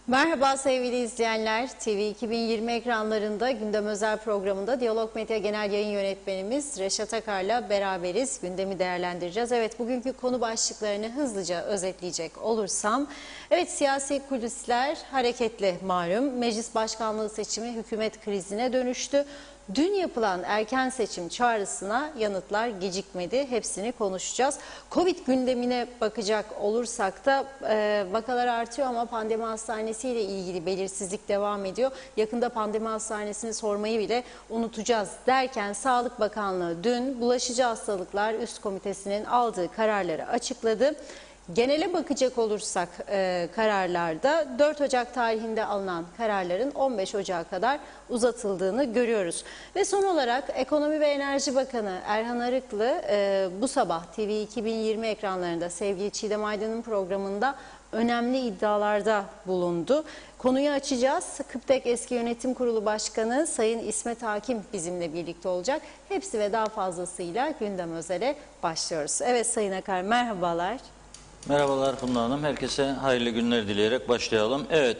Merhaba sevgili izleyenler. TV 2020 ekranlarında Gündem Özel programında Diyalog Medya Genel Yayın Yönetmenimiz Reşat Akar'la beraberiz. Gündemi değerlendireceğiz. Evet, bugünkü konu başlıklarını hızlıca özetleyecek olursam. Evet, siyasi kulisler hareketli malum. Meclis başkanlığı seçimi hükümet krizine dönüştü. Dün yapılan erken seçim çağrısına yanıtlar gecikmedi. Hepsini konuşacağız. Covid gündemine bakacak olursak da vakalar artıyor ama pandemi hastanesiyle ilgili belirsizlik devam ediyor. Yakında pandemi hastanesini sormayı bile unutacağız derken Sağlık Bakanlığı dün Bulaşıcı Hastalıklar Üst Komitesi'nin aldığı kararları açıkladı. Genele bakacak olursak kararlarda 4 Ocak tarihinde alınan kararların 15 Ocak'a kadar uzatıldığını görüyoruz. Ve son olarak Ekonomi ve Enerji Bakanı Erhan Arıklı bu sabah TV 2020 ekranlarında sevgili Çiğdem Aydın'ın programında önemli iddialarda bulundu. Konuyu açacağız. KÜPTEK Eski Yönetim Kurulu Başkanı Sayın İsmet Hakim bizimle birlikte olacak. Hepsi ve daha fazlasıyla Gündem Özel'e başlıyoruz. Evet Sayın Akar, merhabalar. Merhabalar Funda Hanım. Herkese hayırlı günler dileyerek başlayalım. Evet,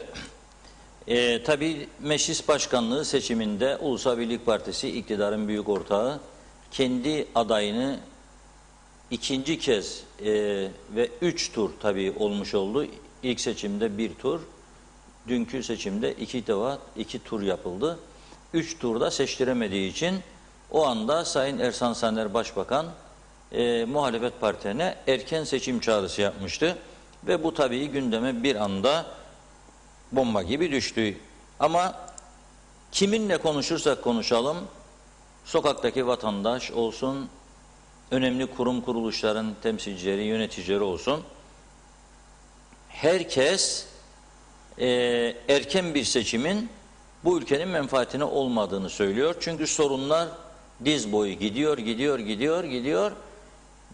tabii meclis başkanlığı seçiminde Ulusal Birlik Partisi iktidarın büyük ortağı kendi adayını ikinci kez ve 3 tur tabii olmuş oldu. İlk seçimde 1 tur, dünkü seçimde 2 tur yapıldı. 3 turda seçtiremediği için o anda Sayın Ersan Saner Başbakan muhalefet partilerine erken seçim çağrısı yapmıştı. Ve bu tabii gündeme bir anda bomba gibi düştü. Ama kiminle konuşursak konuşalım, sokaktaki vatandaş olsun, önemli kurum kuruluşların temsilcileri, yöneticileri olsun, herkes erken bir seçimin bu ülkenin menfaatine olmadığını söylüyor. Çünkü sorunlar diz boyu gidiyor.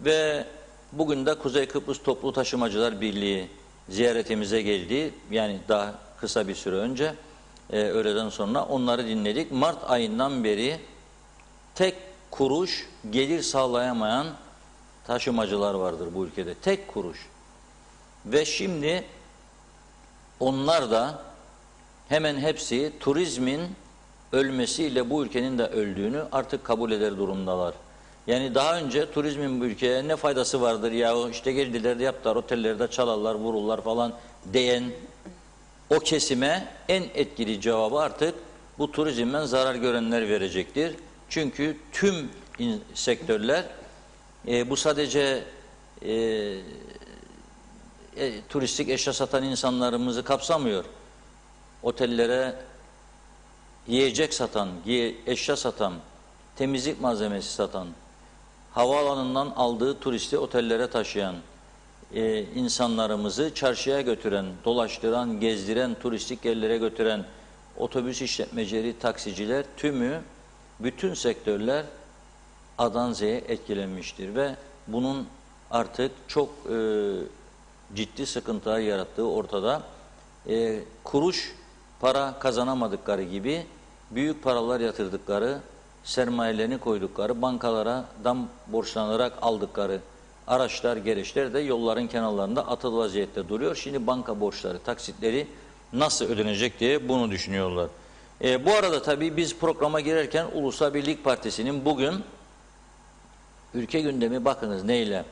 Ve bugün de Kuzey Kıbrıs Toplu Taşımacılar Birliği ziyaretimize geldi. Yani daha kısa bir süre önce öğleden sonra onları dinledik. Mart ayından beri tek kuruş gelir sağlayamayan taşımacılar vardır bu ülkede. Tek kuruş. Ve şimdi onlar da hemen hepsi turizmin ölmesiyle bu ülkenin de öldüğünü artık kabul eder durumdalar. Yani daha önce turizmin bu ülkeye ne faydası vardır ya, işte geldiler de yaptılar, otellerde çalarlar, vururlar falan diyen o kesime en etkili cevabı artık bu turizmden zarar görenler verecektir. Çünkü tüm sektörler bu sadece turistik eşya satan insanlarımızı kapsamıyor. Otellere yiyecek satan, eşya satan, temizlik malzemesi satan, havaalanından aldığı turisti otellere taşıyan, insanlarımızı çarşıya götüren, dolaştıran, gezdiren, turistik yerlere götüren otobüs işletmecileri, taksiciler tümü, bütün sektörler A'dan Z'ye etkilenmiştir ve bunun artık çok ciddi sıkıntılar yarattığı ortada. Kuruş para kazanamadıkları gibi büyük paralar yatırdıkları, sermayelerini koydukları, bankalardan borçlanarak aldıkları araçlar, gereçler de yolların kenarlarında atıl vaziyette duruyor. Şimdi banka borçları, taksitleri nasıl ödenecek diye bunu düşünüyorlar. Bu arada tabii biz programa girerken Ulusal Birlik Partisi'nin bugün ülke gündemi bakınız neyle?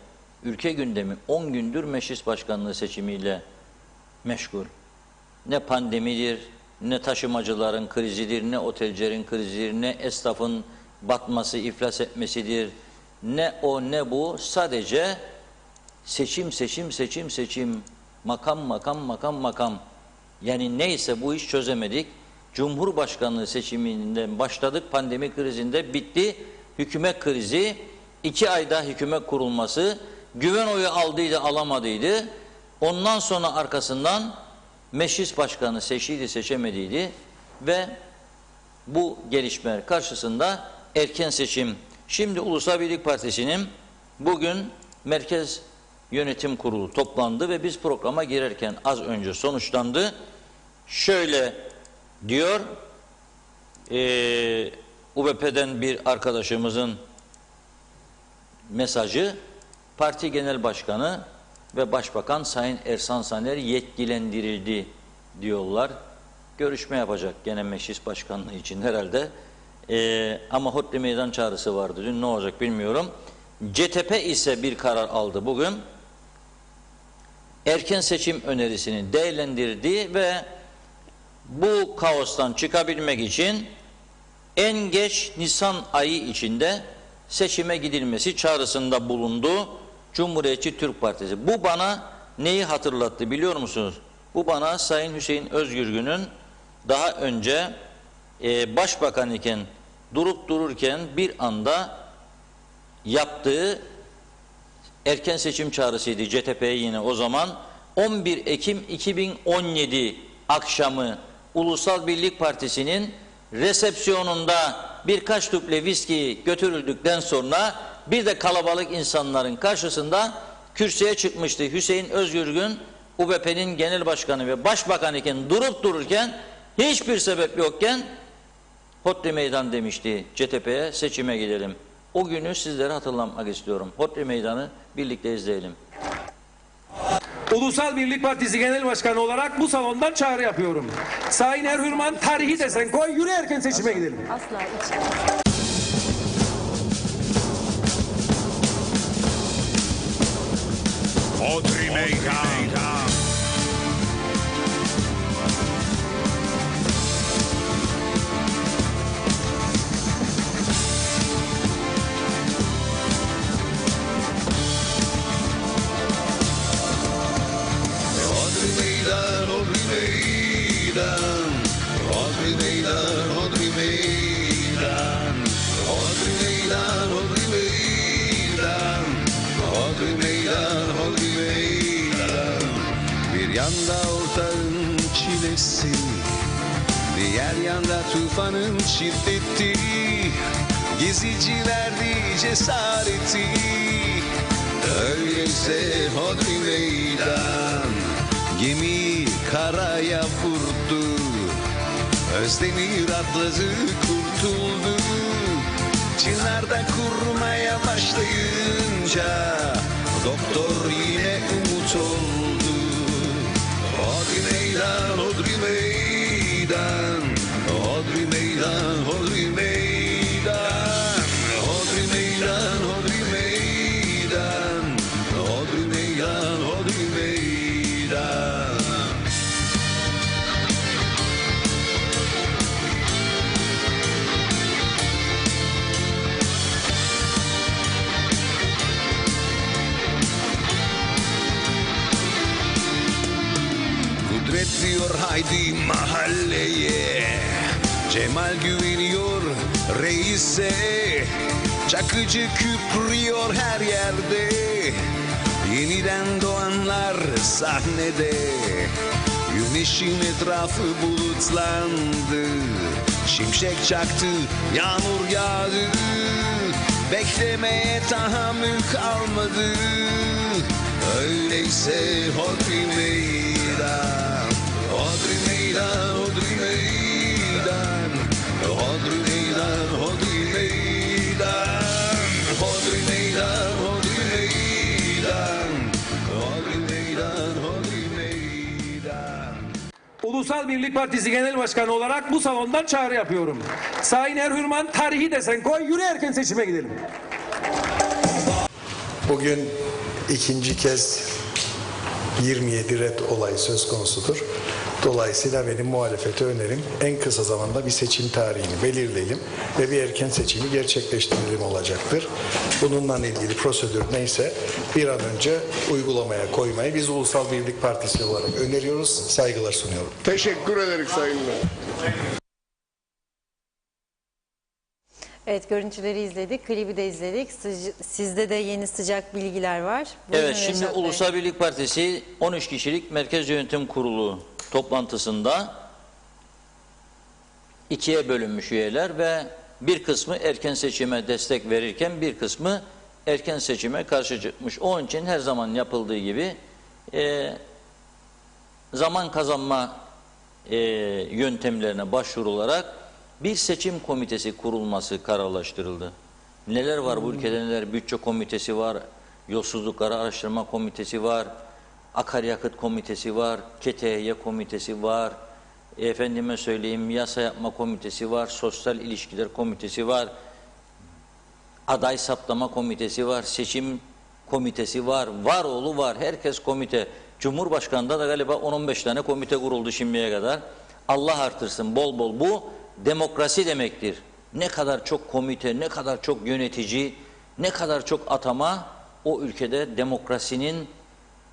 Ülke gündemi 10 gündür meclis başkanlığı seçimiyle meşgul. Ne pandemidir, ne taşımacıların krizidir, ne otelcilerin krizidir, ne esnafın batması, iflas etmesidir, ne o ne bu. Sadece seçim, makam. Yani neyse bu iş çözemedik. Cumhurbaşkanlığı seçiminden başladık, pandemi krizinde bitti, hükümet krizi, 2 ayda hükümet kurulması, güven oyu aldıydı, alamadıydı. Ondan sonra arkasından meclis başkanı seçildi, seçemediydi ve bu gelişmeler karşısında erken seçim. Şimdi Ulusal Birlik Partisi'nin bugün Merkez Yönetim Kurulu toplandı ve biz programa girerken az önce sonuçlandı. Şöyle diyor, UBP'den bir arkadaşımızın mesajı, Parti Genel Başkanı ve Başbakan Sayın Ersan Saner yetkilendirildi diyorlar. Görüşme yapacak gene meclis başkanlığı için herhalde. Ama hodri meydan çağrısı vardı dün, ne olacak bilmiyorum. CTP ise bir karar aldı bugün. Erken seçim önerisini değerlendirdi ve bu kaostan çıkabilmek için en geç Nisan ayı içinde seçime gidilmesi çağrısında bulundu Cumhuriyetçi Türk Partisi. Bu bana neyi hatırlattı biliyor musunuz? Bu bana Sayın Hüseyin Özgürgün'ün daha önce başbakan iken durup dururken bir anda yaptığı erken seçim çağrısıydı CTP'ye yine o zaman. 11 Ekim 2017 akşamı Ulusal Birlik Partisi'nin resepsiyonunda birkaç tüple viski götürüldükten sonra bir de kalabalık insanların karşısında kürsüye çıkmıştı. Hüseyin Özgürgün UBP'nin genel başkanı ve başbakan iken durup dururken hiçbir sebep yokken hodri meydan demişti CTP'ye, seçime gidelim. O günü sizlere hatırlamak istiyorum. Hodri meydanı birlikte izleyelim. Ulusal Birlik Partisi Genel Başkanı olarak bu salondan çağrı yapıyorum. Sayın Erhürman, tarihi desen koy, yürü erken seçime gidelim. Asla içim. Hodri meydan. Hodri meydan, hodri meydan. Hodri meydan, hodri meydan. Hodri meydan, hodri meydan. Hodri meydan, hodri meydan. Bir yanda ortağın çilesi, diğer yanda tufanın şiddeti. Gezicilerdi cesareti. Öyleyse hodri meydan, gemi karaya vurdu. Özdemir atladı, kurtuldu. Çınarda kurmaya başlayınca doktor yine umut oldu. Hodri meydan, hodri meydan. Hodri meydan, hodri meydan. Hodri meydan, hodri meydan. Hodri meydan, hodri meydan. Kudret diyor haydi mahalleye, Cemal güveniyor reise. Çakıcı küprüyor her yerde, yeniden doğanlar sahnede. Güneşin etrafı bulutlandı, şimşek çaktı, yağmur yağdı. Beklemeye tahammül kalmadı. Öyleyse hodri meydan. Hodri meydan, hodri meydan. Hodri meydan, hodri meydan. Hodri meydan, hodri meydan. Hodri meydan, hodri meydan. Ulusal Birlik Partisi Genel Başkanı olarak bu salondan çağrı yapıyorum. Sayın Erhürman, tarihi desen koy, yürü erken seçime gidelim. Bugün ikinci kez 27 red olayı söz konusudur. Dolayısıyla benim muhalefete önerim en kısa zamanda bir seçim tarihini belirleyelim ve bir erken seçimi gerçekleştirelim olacaktır. Bununla ilgili prosedür neyse bir an önce uygulamaya koymayı biz Ulusal Birlik Partisi olarak öneriyoruz. Saygılar sunuyorum. Teşekkür ederiz Sayın Bey. Evet, görüntüleri izledik, klibi de izledik. Sizde de yeni sıcak bilgiler var. Buyurun Evet, şimdi Reşat Bey. Ulusal Birlik Partisi 13 kişilik Merkez Yönetim Kurulu toplantısında ikiye bölünmüş üyeler ve bir kısmı erken seçime destek verirken bir kısmı erken seçime karşı çıkmış. Onun için her zaman yapıldığı gibi zaman kazanma yöntemlerine başvurularak bir seçim komitesi kurulması kararlaştırıldı. Neler var bu ülkede, neler? Bütçe komitesi var, yolsuzlukları araştırma komitesi var, akaryakıt komitesi var, KTY komitesi var, efendime söyleyeyim yasa yapma komitesi var, sosyal ilişkiler komitesi var, aday saptama komitesi var, seçim komitesi var, var oğlu var, herkes komite. Cumhurbaşkanı'nda da galiba 10-15 tane komite kuruldu şimdiye kadar. Allah artırsın bol bol. Bu demokrasi demektir. Ne kadar çok komite, ne kadar çok yönetici, ne kadar çok atama o ülkede demokrasinin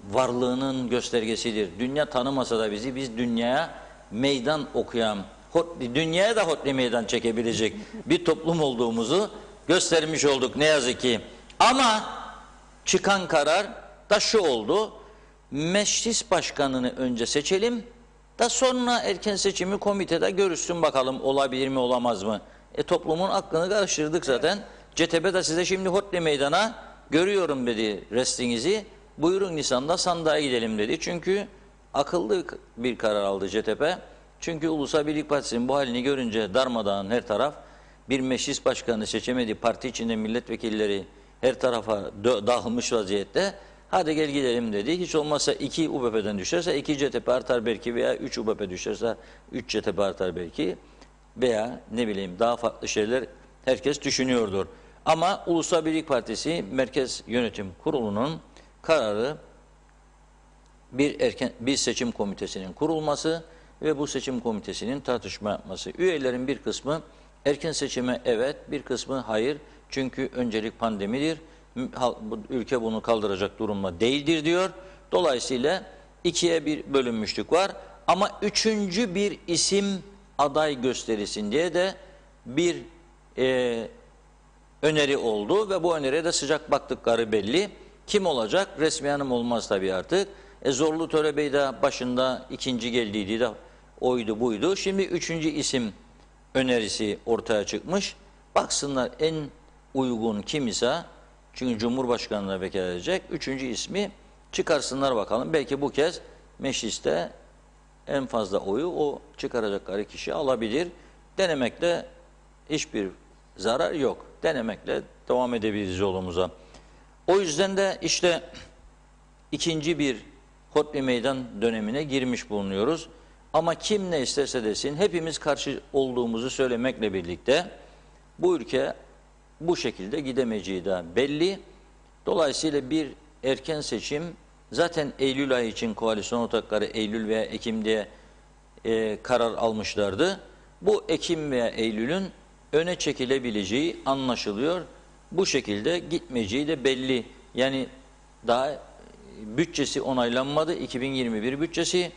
varlığının göstergesidir. Dünya tanımasa da bizi, biz dünyaya meydan okuyan, dünyaya da hodri meydan çekebilecek bir toplum olduğumuzu göstermiş olduk ne yazık ki. Ama çıkan karar da şu oldu: meclis başkanını önce seçelim, da sonra erken seçimi komitede görüşsün bakalım olabilir mi olamaz mı? Toplumun aklını karıştırdık zaten. CTP de size şimdi hodri meydana görüyorum dedi restinizi. Buyurun Nisan'da sandığa gidelim dedi. Çünkü akıllı bir karar aldı CTP. Çünkü Ulusal Birlik Partisi'nin bu halini görünce darmadağın her taraf, bir meclis başkanı seçemedi, parti içinde milletvekilleri her tarafa dağılmış vaziyette. Hadi gel gidelim dedi. Hiç olmazsa 2 UBP'den düşerse 2 CTP artar belki, veya 3 UBP düşerse 3 CTP artar belki, veya ne bileyim daha farklı şeyler herkes düşünüyordur. Ama Ulusal Birlik Partisi Merkez Yönetim Kurulu'nun kararı bir seçim komitesinin kurulması ve bu seçim komitesinin tartışma yapması. Üyelerin bir kısmı erken seçime evet, bir kısmı hayır. Çünkü öncelik pandemidir. Ülke bunu kaldıracak durumda değildir diyor. Dolayısıyla 2'ye bir bölünmüşlük var. Ama 3. bir isim aday gösterilsin diye de bir öneri oldu ve bu öneriye de sıcak baktıkları belli. Kim olacak? Resmi Hanım olmaz tabii artık. Zorlu Töre Bey de başında 2. geldiydi de oydu buydu. Şimdi 3. isim önerisi ortaya çıkmış. Baksınlar en uygun kim ise, çünkü Cumhurbaşkanı'na vekalet edecek, 3. ismi çıkarsınlar bakalım. Belki bu kez mecliste en fazla oyu o çıkaracakları kişi alabilir. Denemekle hiçbir zarar yok. Denemekle devam edebiliriz yolumuza. O yüzden de işte ikinci bir hodri meydan dönemine girmiş bulunuyoruz. Ama kim ne isterse desin, hepimiz karşı olduğumuzu söylemekle birlikte bu ülke bu şekilde gidemeyeceği de belli. Dolayısıyla bir erken seçim, zaten Eylül ayı için koalisyon ortakları Eylül veya Ekim diye karar almışlardı. Bu Ekim veya Eylül'ün öne çekilebileceği anlaşılıyor. Bu şekilde gitmeyeceği de belli. Yani daha bütçesi onaylanmadı, 2021 bütçesi,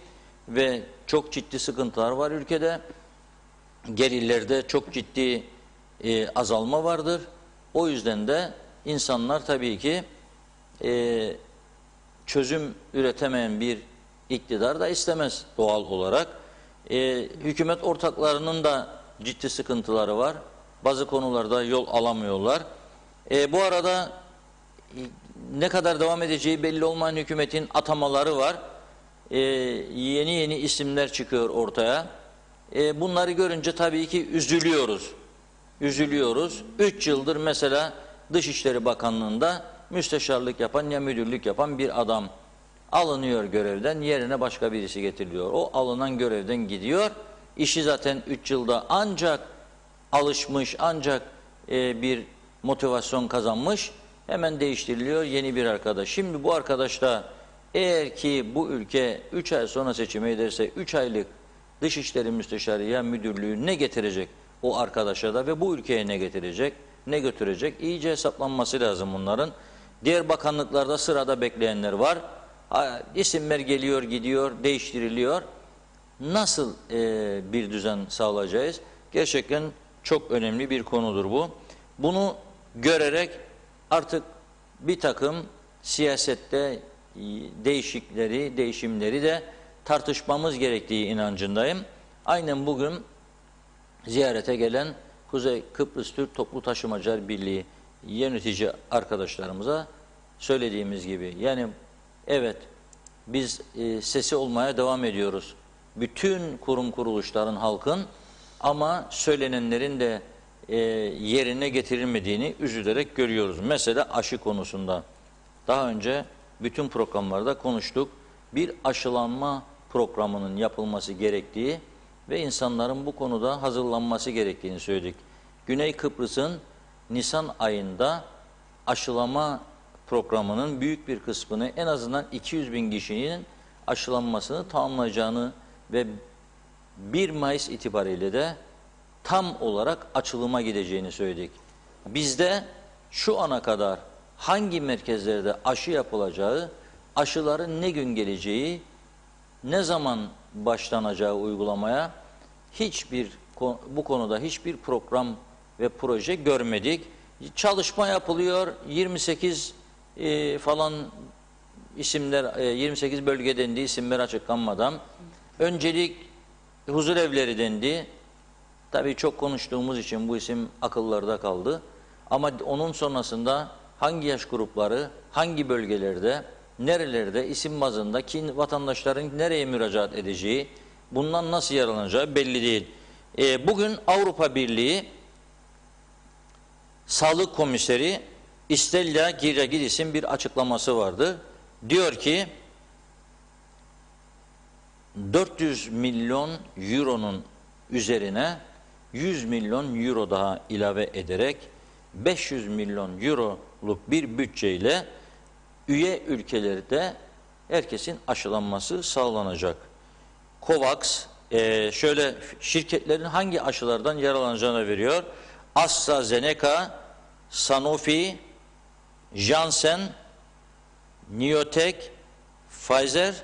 ve çok ciddi sıkıntılar var ülkede. Gelirlerde çok ciddi azalma vardır. O yüzden de insanlar tabii ki çözüm üretemeyen bir iktidar da istemez doğal olarak. Hükümet ortaklarının da ciddi sıkıntıları var. Bazı konularda yol alamıyorlar. Bu arada ne kadar devam edeceği belli olmayan hükümetin atamaları var. Yeni yeni isimler çıkıyor ortaya. Bunları görünce tabii ki üzülüyoruz. Üzülüyoruz. 3 yıldır mesela Dışişleri Bakanlığı'nda müsteşarlık yapan ya müdürlük yapan bir adam alınıyor görevden, yerine başka birisi getiriliyor. O alınan görevden gidiyor. İşi zaten 3 yılda ancak alışmış, ancak bir motivasyon kazanmış. Hemen değiştiriliyor yeni bir arkadaş. Şimdi bu arkadaş da eğer ki bu ülke 3 ay sonra seçime ederse 3 aylık Dışişleri Müsteşarı ya müdürlüğü ne getirecek o arkadaşa da ve bu ülkeye ne getirecek, ne götürecek? İyice hesaplanması lazım bunların. Diğer bakanlıklarda sırada bekleyenler var. İsimler geliyor, gidiyor, değiştiriliyor. Nasıl bir düzen sağlayacağız? Gerçekten çok önemli bir konudur bu. Bunu görerek artık bir takım siyasette değişimleri de tartışmamız gerektiği inancındayım. Aynen bugün ziyarete gelen Kuzey Kıbrıs Türk Toplu Taşımacılar Birliği yönetici arkadaşlarımıza söylediğimiz gibi, yani evet biz sesi olmaya devam ediyoruz. Bütün kurum kuruluşların, halkın, ama söylenenlerin de yerine getirilmediğini üzülerek görüyoruz. Mesela aşı konusunda daha önce bütün programlarda konuştuk. bir aşılanma programının yapılması gerektiği ve insanların bu konuda hazırlanması gerektiğini söyledik. Güney Kıbrıs'ın Nisan ayında aşılama programının büyük bir kısmını, en azından 200 bin kişinin aşılanmasını tamamlayacağını ve 1 Mayıs itibariyle de tam olarak açılıma gideceğini söyledik. Bizde şu ana kadar hangi merkezlerde aşı yapılacağı, aşıların ne gün geleceği, ne zaman başlanacağı uygulamaya bu konuda hiçbir program ve proje görmedik. Çalışma yapılıyor. 28 falan isimler, 28 bölge dendi, isimler açıklanmadan. Öncelik huzur evleri dendi. Tabii çok konuştuğumuz için bu isim akıllarda kaldı. Ama onun sonrasında hangi yaş grupları, hangi bölgelerde, nerelerde, isim bazında vatandaşların nereye müracaat edeceği, bundan nasıl yararlanacağı belli değil. Bugün Avrupa Birliği Sağlık Komiseri Stella Kyriakidis'in bir açıklaması vardı. Diyor ki 400 milyon euronun üzerine 100 milyon euro daha ilave ederek 500 milyon euroluk bir bütçeyle üye ülkelerde herkesin aşılanması sağlanacak. COVAX şöyle şirketlerin hangi aşılardan yararlanacağını veriyor. AstraZeneca, Sanofi, Janssen, Niotek, Pfizer,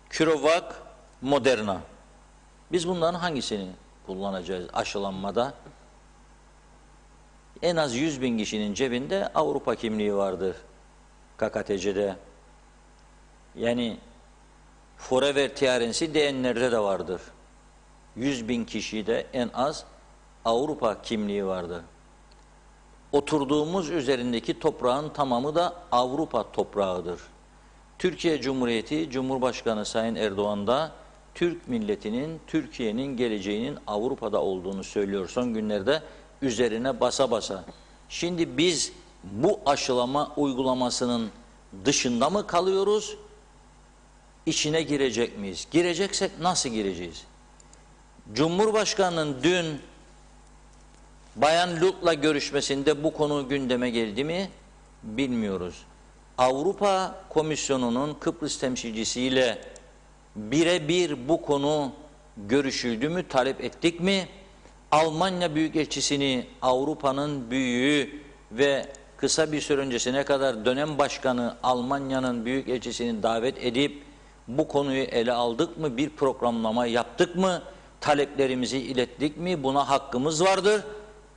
CureVac, Moderna. Biz bunların hangisini kullanacağız aşılanmada? En az 100 bin kişinin cebinde Avrupa kimliği vardır KKTC'de. Yani Forever TRNC diyenlerde de vardır. 100 bin kişide en az Avrupa kimliği vardır. Oturduğumuz üzerindeki toprağın tamamı da Avrupa toprağıdır. Türkiye Cumhuriyeti Cumhurbaşkanı Sayın Erdoğan da Türk milletinin, Türkiye'nin geleceğinin Avrupa'da olduğunu söylüyor son günlerde üzerine basa basa. Şimdi biz bu aşılama uygulamasının dışında mı kalıyoruz? İçine girecek miyiz? Gireceksek nasıl gireceğiz? Cumhurbaşkanının dün Bayan Lut'la görüşmesinde bu konu gündeme geldi mi? Bilmiyoruz. Avrupa Komisyonu'nun Kıbrıs temsilcisiyle birebir bu konu görüşüldü mü, talep ettik mi? Almanya Büyükelçisini Avrupa'nın büyüğü ve kısa bir süre öncesine kadar dönem başkanı Almanya'nın Büyükelçisini davet edip bu konuyu ele aldık mı? Bir programlama yaptık mı? Taleplerimizi ilettik mi? Buna hakkımız vardır.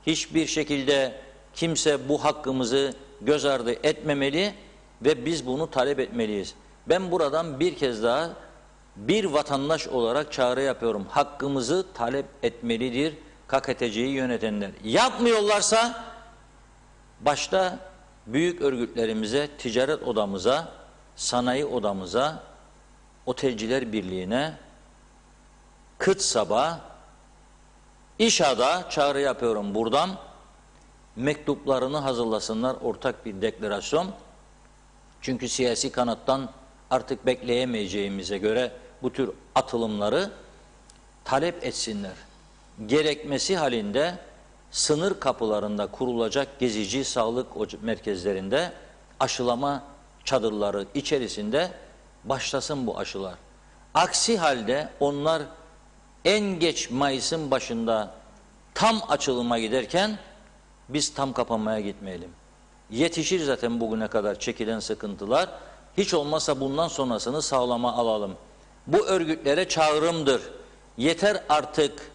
Hiçbir şekilde kimse bu hakkımızı göz ardı etmemeli ve biz bunu talep etmeliyiz. Ben buradan bir kez daha bir vatandaş olarak çağrı yapıyorum. Hakkımızı talep etmelidir KKTC'yi yönetenler. Yapmıyorlarsa başta büyük örgütlerimize, ticaret odamıza, sanayi odamıza, otelciler birliğine, KıTSAB'a, İŞAD'a çağrı yapıyorum buradan. Mektuplarını hazırlasınlar, ortak bir deklarasyon. Çünkü siyasi kanattan artık bekleyemeyeceğimize göre bu tür atılımları talep etsinler. Gerekmesi halinde sınır kapılarında kurulacak gezici sağlık merkezlerinde aşılama çadırları içerisinde başlasın bu aşılar. Aksi halde onlar en geç Mayıs'ın başında tam açılıma giderken biz tam kapanmaya gitmeyelim. Yetişir zaten bugüne kadar çekilen sıkıntılar. Hiç olmazsa bundan sonrasını sağlama alalım. Bu örgütlere çağrımdır. Yeter artık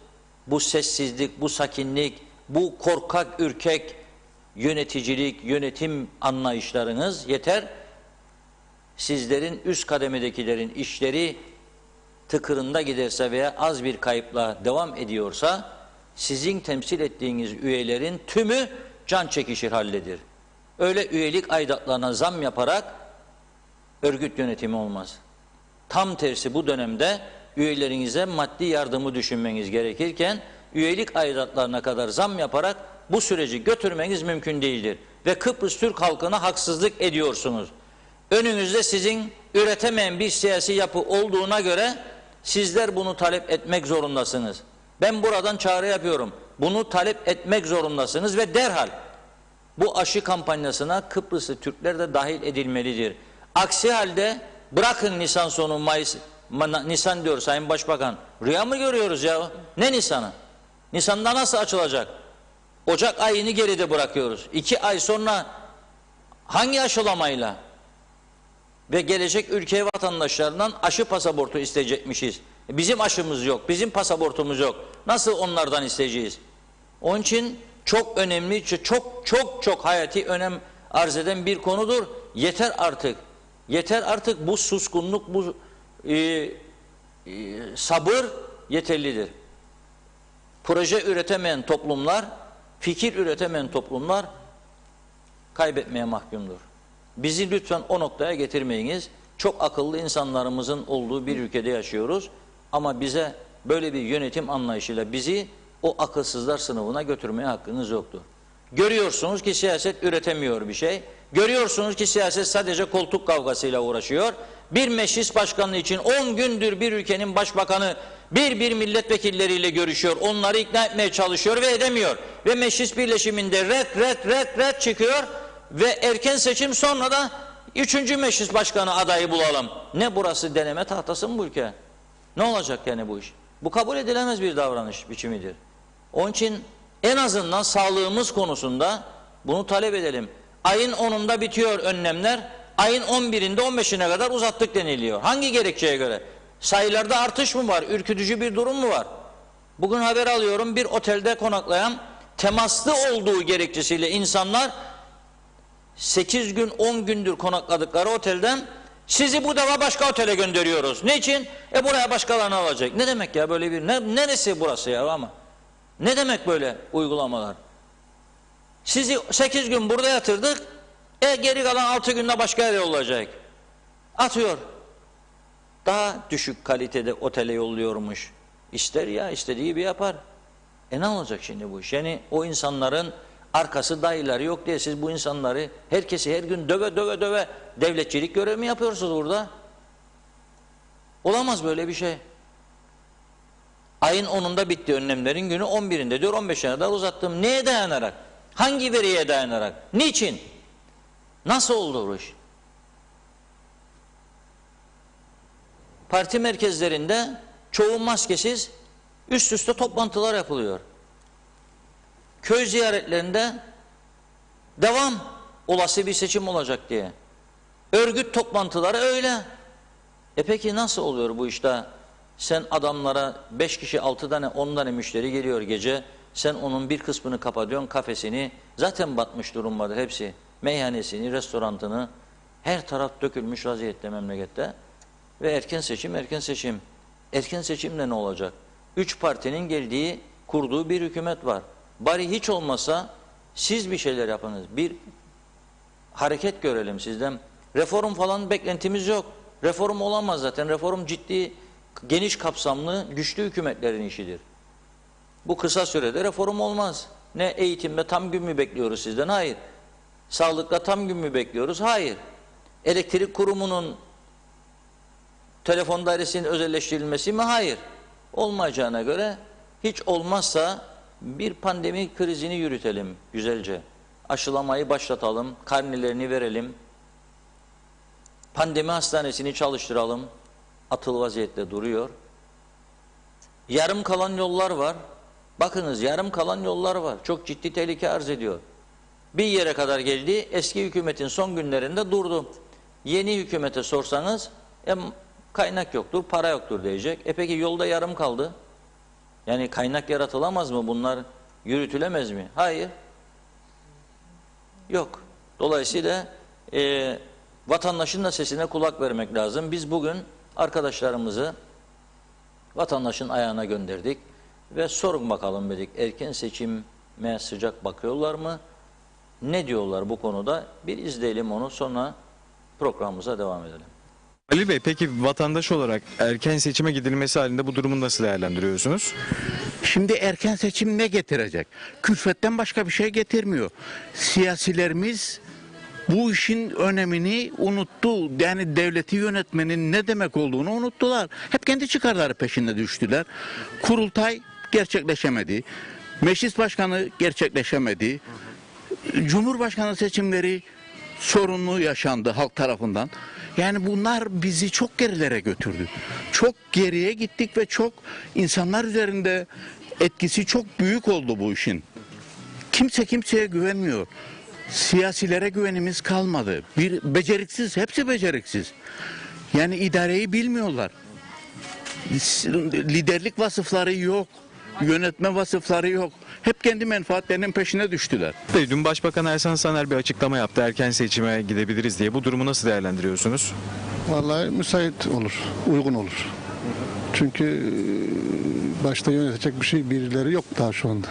bu sessizlik, bu sakinlik, bu korkak ürkek yöneticilik, yönetim anlayışlarınız yeter. Sizlerin üst kademedekilerin işleri tıkırında giderse veya az bir kayıpla devam ediyorsa sizin temsil ettiğiniz üyelerin tümü can çekişir haldedir. Öyle üyelik aidatlarına zam yaparak örgüt yönetimi olmaz. Tam tersi bu dönemde üyelerinize maddi yardımı düşünmeniz gerekirken üyelik aidatlarına kadar zam yaparak bu süreci götürmeniz mümkün değildir. Ve Kıbrıs Türk halkına haksızlık ediyorsunuz. Önünüzde sizin üretemeyen bir siyasi yapı olduğuna göre sizler bunu talep etmek zorundasınız. Ben buradan çağrı yapıyorum. Bunu talep etmek zorundasınız ve derhal bu aşı kampanyasına Kıbrıslı Türkler de dahil edilmelidir. Aksi halde bırakın Nisan sonu Mayıs, Nisan diyor Sayın Başbakan. Rüya mı görüyoruz ya? Ne Nisan'ı? Nisan'da nasıl açılacak? Ocak ayını geride bırakıyoruz. 2 ay sonra hangi aşılamayla? Ve gelecek ülke vatandaşlarından aşı pasaportu isteyecekmişiz. Bizim aşımız yok, bizim pasaportumuz yok. Nasıl onlardan isteyeceğiz? Onun için çok önemli, çok hayati önem arz eden bir konudur. Yeter artık. Yeter artık bu suskunluk, bu sabır yeterlidir. Proje üretemeyen toplumlar, fikir üretemeyen toplumlar kaybetmeye mahkumdur. Bizi lütfen o noktaya getirmeyiniz. Çok akıllı insanlarımızın olduğu bir ülkede yaşıyoruz. Ama bize böyle bir yönetim anlayışıyla bizi o akılsızlar sınıfına götürmeye hakkınız yoktur. Görüyorsunuz ki siyaset üretemiyor bir şey. Görüyorsunuz ki siyaset sadece koltuk kavgasıyla uğraşıyor. Bir meclis başkanı için 10 gündür bir ülkenin başbakanı bir milletvekilleriyle görüşüyor. Onları ikna etmeye çalışıyor ve edemiyor. Ve meclis birleşiminde red çıkıyor. Ve erken seçim sonra da 3. meclis başkanı adayı bulalım. Ne burası, deneme tahtası mı bu ülke? Ne olacak yani bu iş? Bu kabul edilemez bir davranış biçimidir. Onun için en azından sağlığımız konusunda bunu talep edelim. Ayın 10'unda bitiyor önlemler. Ayın 11'inde 15'ine kadar uzattık deniliyor. Hangi gerekçeye göre? Sayılarda artış mı var? Ürkütücü bir durum mu var? Bugün haber alıyorum, bir otelde konaklayan temaslı olduğu gerekçesiyle insanlar 8 gün 10 gündür konakladıkları otelden sizi bu defa başka otele gönderiyoruz. Ne için? Buraya başkalarını alacak. Ne demek ya böyle bir, neresi burası ya ama? Ne demek böyle uygulamalar? Sizi 8 gün burada yatırdık, geri kalan 6 günde başka yere olacak. Atıyor. Daha düşük kalitede otele yolluyormuş. İster ya, istediği gibi yapar. Ne olacak şimdi bu iş? Yani o insanların arkası dayıları yok diye siz bu insanları, herkesi her gün döve devletçilik görevi mi yapıyorsunuz burada? Olamaz böyle bir şey. Ayın 10'unda bitti önlemlerin, günü 11'inde diyor, 15'e kadar uzattım. Neye dayanarak? Hangi veriye dayanarak? Niçin? Nasıl oldu bu iş? Parti merkezlerinde çoğu maskesiz üst üste toplantılar yapılıyor. Köy ziyaretlerinde devam, olası bir seçim olacak diye. Örgüt toplantıları öyle. Peki nasıl oluyor bu işte? Sen adamlara 5 kişi 6 tane 10 tane müşteri geliyor gece. Sen onun bir kısmını kapatıyorsun, kafesini. Zaten batmış durumdadır hepsi. Meyhanesini, restorantını. Her taraf dökülmüş vaziyette memlekette. Ve erken seçim. Erken seçimle ne olacak? 3 partinin geldiği, kurduğu bir hükümet var. Bari hiç olmasa siz bir şeyler yapınız. Bir hareket görelim sizden. Reform falan beklentimiz yok. Reform olamaz zaten. Reform ciddi, geniş kapsamlı, güçlü hükümetlerin işidir. Bu kısa sürede reform olmaz. Ne eğitimde tam gün mü bekliyoruz sizden? Hayır. Sağlıkta tam gün mü bekliyoruz? Hayır. Elektrik kurumunun telefon dairesinin özelleştirilmesi mi? Hayır. Olmayacağına göre hiç olmazsa bir pandemi krizini yürütelim güzelce. Aşılamayı başlatalım, karnelerini verelim. Pandemi hastanesini çalıştıralım. Atıl vaziyette duruyor. Yarım kalan yollar var. Bakınız, yarım kalan yollar var. Çok ciddi tehlike arz ediyor. Bir yere kadar geldi, eski hükümetin son günlerinde durdu. Yeni hükümete sorsanız kaynak yoktur, para yoktur diyecek. Peki yolda yarım kaldı. Yani kaynak yaratılamaz mı? Bunlar yürütülemez mi? Hayır. Yok. Dolayısıyla vatandaşın da sesine kulak vermek lazım. Biz bugün arkadaşlarımızı vatandaşın ayağına gönderdik ve sorun bakalım dedik. Erken seçime sıcak bakıyorlar mı? Ne diyorlar bu konuda? Bir izleyelim onu, sonra programımıza devam edelim. Ali Bey, peki vatandaş olarak erken seçime gidilmesi halinde bu durumu nasıl değerlendiriyorsunuz? Şimdi erken seçim ne getirecek? Külfetten başka bir şey getirmiyor. Siyasilerimiz bu işin önemini unuttu. Yani devleti yönetmenin ne demek olduğunu unuttular. Hep kendi çıkarları peşinde düştüler. Kurultay gerçekleşemedi. Meclis başkanı gerçekleşemedi. Cumhurbaşkanı seçimleri sorunlu yaşandı halk tarafından. Yani bunlar bizi çok gerilere götürdü. Çok geriye gittik ve çok insanlar üzerinde etkisi çok büyük oldu bu işin. Kimse kimseye güvenmiyor. Siyasilere güvenimiz kalmadı. Beceriksiz, hepsi beceriksiz. Yani idareyi bilmiyorlar. Liderlik vasıfları yok. Yönetme vasıfları yok. Hep kendi menfaatlerinin peşine düştüler. Dün Başbakan Ersan Saner bir açıklama yaptı. Erken seçime gidebiliriz diye. Bu durumu nasıl değerlendiriyorsunuz? Vallahi müsait olur, uygun olur. Çünkü başta yönetecek bir şey birileri yok daha şu anda.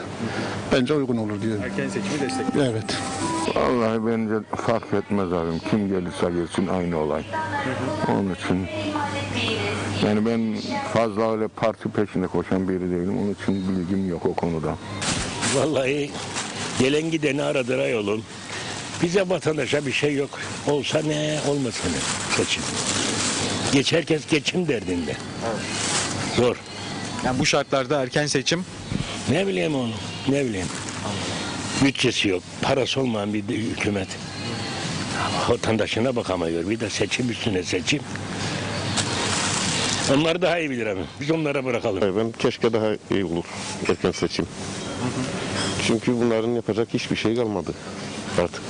Bence uygun olur diyorum. Erken seçimi destekliyor. Evet. Vallahi bence fark etmez abim. Kim gelirse gelsin aynı olay. Onun için yani ben fazla öyle parti peşinde koşan biri değilim. Onun için bilgim yok o konuda. Vallahi gelen gideni aradıra yolun. Bize vatandaşa bir şey yok. Olsa ne, olmasa ne seçim. Herkes geçim derdinde. Zor. Yani bu şartlarda erken seçim Ne bileyim onu, ne bileyim. Bütçesi yok, parası olmayan bir hükümet. Vatandaşına bakamıyor. Bir de seçim üstüne seçim. Onlar daha iyi bilir abi. Biz onlara bırakalım. Ben keşke daha iyi olur erken seçim. Çünkü bunların yapacak hiçbir şey kalmadı artık.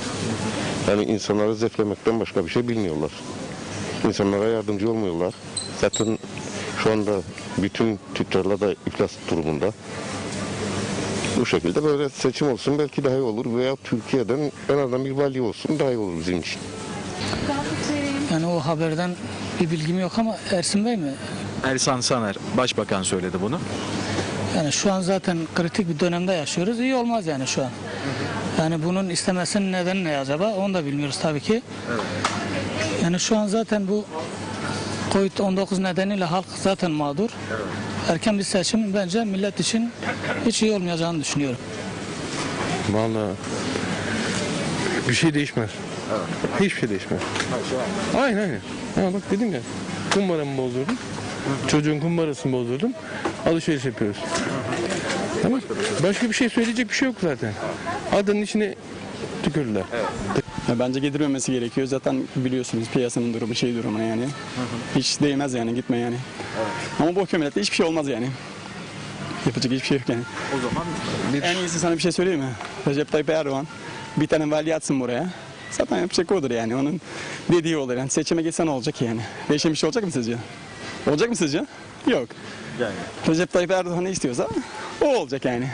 Yani insanları zevklemekten başka bir şey bilmiyorlar. İnsanlara yardımcı olmuyorlar. Zaten şu anda bütün tüccarlar da iflas durumunda. Bu şekilde böyle seçim olsun belki daha iyi olur veya Türkiye'den en azından bir vali olsun daha iyi olur bizim için. Yani o haberden bir bilgim yok ama Ersin Bey mi? Ersan Saner Başbakan söyledi bunu. Yani şu an zaten kritik bir dönemde yaşıyoruz. İyi olmaz yani şu an. Yani bunun istemesinin nedeni ne acaba? Onu da bilmiyoruz tabii ki. Yani şu an zaten bu Covid-19 nedeniyle halk zaten mağdur. Erken bir seçim bence millet için hiç iyi olmayacağını düşünüyorum. Vallahi bir şey değişmez. Hiçbir şey değişmez. Aynen. Ha bak dedim ya. Kumbaramı bozdurdum. Çocuğun kumbarasını bozdurdum. Alışveriş yapıyoruz. Tamam. Başka bir şey söyleyecek bir şey yok zaten. Adının içine tükürdüler. Bence gidilmemesi gerekiyor. Zaten biliyorsunuz piyasanın durumu, durumu yani. Hiç değmez yani gitme yani. Ama bu hükümette hiçbir şey olmaz yani. Yapacak hiçbir şey yok yani. O zaman En iyisi sana bir şey söyleyeyim mi? Recep Tayyip Erdoğan bir tane vali atsın buraya. Zaten yapacak odur yani. Onun dediği olur yani. Seçime gitse ne olacak yani? Değişen bir şey olacak mı sizce? Olacak mı sizce? Yok. yani Recep Tayyip Erdoğan ne istiyorsa o olacak yani.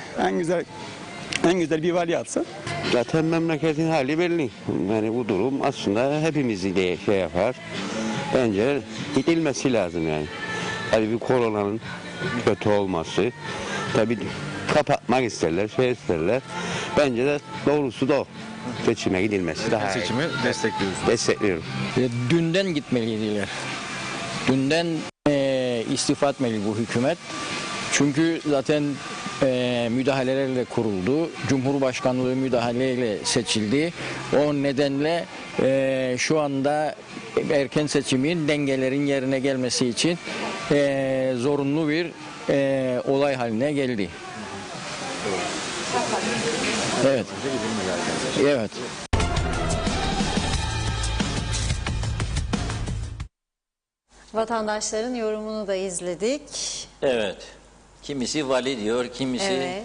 En güzel bir vali atsa. Zaten memleketin hali belli. Yani bu durum aslında hepimizi de şey yapar. Bence gidilmesi lazım yani. Tabii bir koronanın kötü olması. Tabii kapatmak isterler. Bence de doğrusu da o. Seçime gidilmesi daha iyi. seçimi destekliyorsunuz. Destekliyorum. Dünden gitmeliydiler. Dünden istifa etmeli bu hükümet. Çünkü zaten müdahalelerle kuruldu. Cumhurbaşkanlığı müdahaleyle seçildi. O nedenle şu anda erken seçimin dengelerin yerine gelmesi için zorunlu bir olay haline geldi. Evet. Evet. Vatandaşların yorumunu da izledik. Evet. Kimisi vali diyor, kimisi Evet.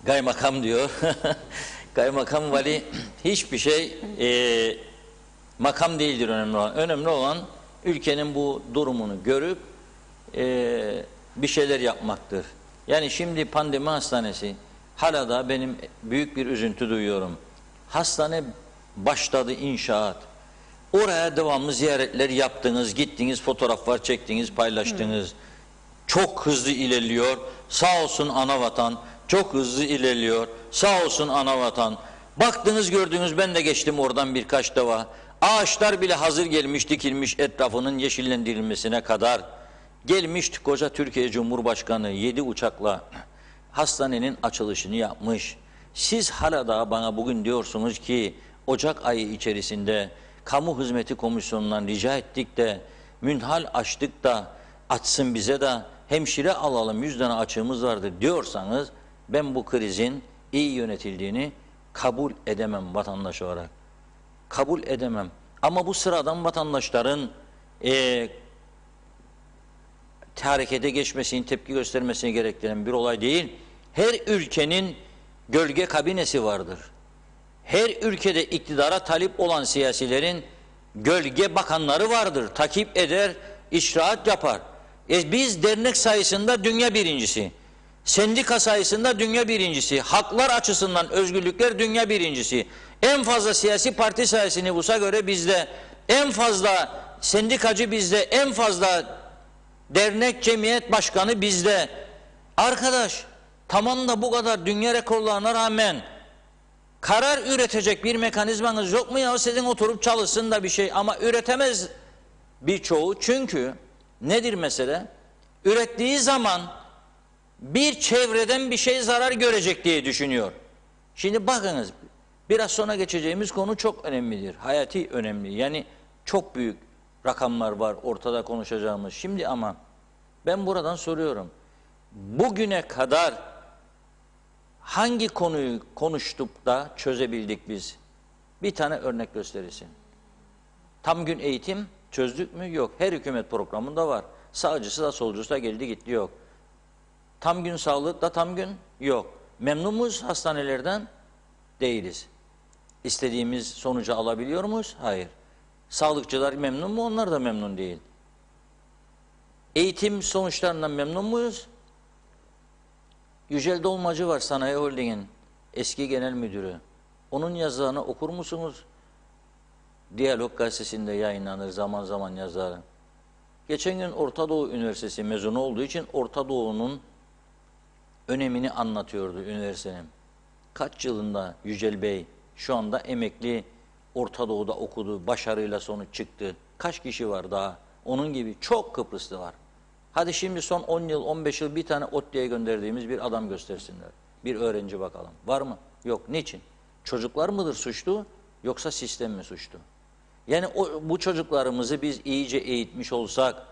kaymakam diyor. Kaymakam, vali hiçbir şey makam değildir önemli olan. Önemli olan ülkenin bu durumunu görüp bir şeyler yapmaktır. Yani şimdi pandemi hastanesi hala da benim büyük bir üzüntü duyuyorum. Hastane başladı inşaat. Oraya devamlı ziyaretler yaptınız, gittiniz, fotoğraflar çektiniz, paylaştınız. Çok hızlı ilerliyor. Sağ olsun Anavatan. Çok hızlı ilerliyor. Sağ olsun Anavatan. Baktınız, gördünüz, ben de geçtim oradan birkaç defa. Ağaçlar bile hazır gelmiş, dikilmiş, etrafının yeşillendirilmesine kadar. Gelmiş koca Türkiye Cumhurbaşkanı 7 uçakla hastanenin açılışını yapmış. Siz hala daha bana bugün diyorsunuz ki Ocak ayı içerisinde Kamu Hizmeti Komisyonu'ndan rica ettik de münhal açtık da açsın bize de hemşire alalım 100 tane açığımız vardır diyorsanız ben bu krizin iyi yönetildiğini kabul edemem vatandaş olarak. Kabul edemem. Ama bu sıradan vatandaşların harekete geçmesini, tepki göstermesini gerektiren bir olay değil. Her ülkenin gölge kabinesi vardır. Her ülkede iktidara talip olan siyasilerin gölge bakanları vardır. Takip eder, icraat yapar. Biz dernek sayısında dünya birincisi. Sendika sayısında dünya birincisi. Haklar açısından özgürlükler dünya birincisi. En fazla siyasi parti sayısı nüfusa göre bizde. En fazla sendikacı bizde. En fazla dernek, cemiyet başkanı bizde. Arkadaş, tamam da bu kadar dünya rekorlarına rağmen karar üretecek bir mekanizmanız yok mu ya? Sizin oturup çalışsın da bir şey ama üretemez birçoğu. Çünkü nedir mesele? Ürettiği zaman bir çevreden bir şey zarar görecek diye düşünüyor. Şimdi bakınız, biraz sonra geçeceğimiz konu çok önemlidir. Hayati önemli. Yani çok büyük rakamlar var ortada konuşacağımız. Şimdi ama ben buradan soruyorum. Bugüne kadar hangi konuyu konuştuk da çözebildik biz? Bir tane örnek gösterirsin. Tam gün eğitim çözdük mü? Yok. Her hükümet programında var. Sağcısı da solcusu da geldi gitti yok. Tam gün sağlık da tam gün yok. Memnun muyuz hastanelerden? Değiliz. İstediğimiz sonucu alabiliyor muyuz? Hayır. Sağlıkçılar memnun mu? Onlar da memnun değil. Eğitim sonuçlarından memnun muyuz? Yücel Dolmacı var, Sanayi Holding'in eski genel müdürü. Onun yazılarını okur musunuz? Diyalog gazetesinde yayınlanır zaman zaman yazarı. Geçen gün Orta Doğu Üniversitesi mezunu olduğu için Orta Doğu'nun önemini anlatıyordu üniversitenin. Kaç yılında Yücel Bey şu anda emekli, Orta Doğu'da okudu, başarıyla sonuç çıktı. Kaç kişi var daha? Onun gibi çok Kıbrıslı var. Hadi şimdi son 10 yıl, 15 yıl bir tane ODTÜ'ye gönderdiğimiz bir adam göstersinler. Bir öğrenci bakalım. Var mı? Yok. Niçin? Çocuklar mıdır suçlu yoksa sistem mi suçlu? Yani bu çocuklarımızı biz iyice eğitmiş olsak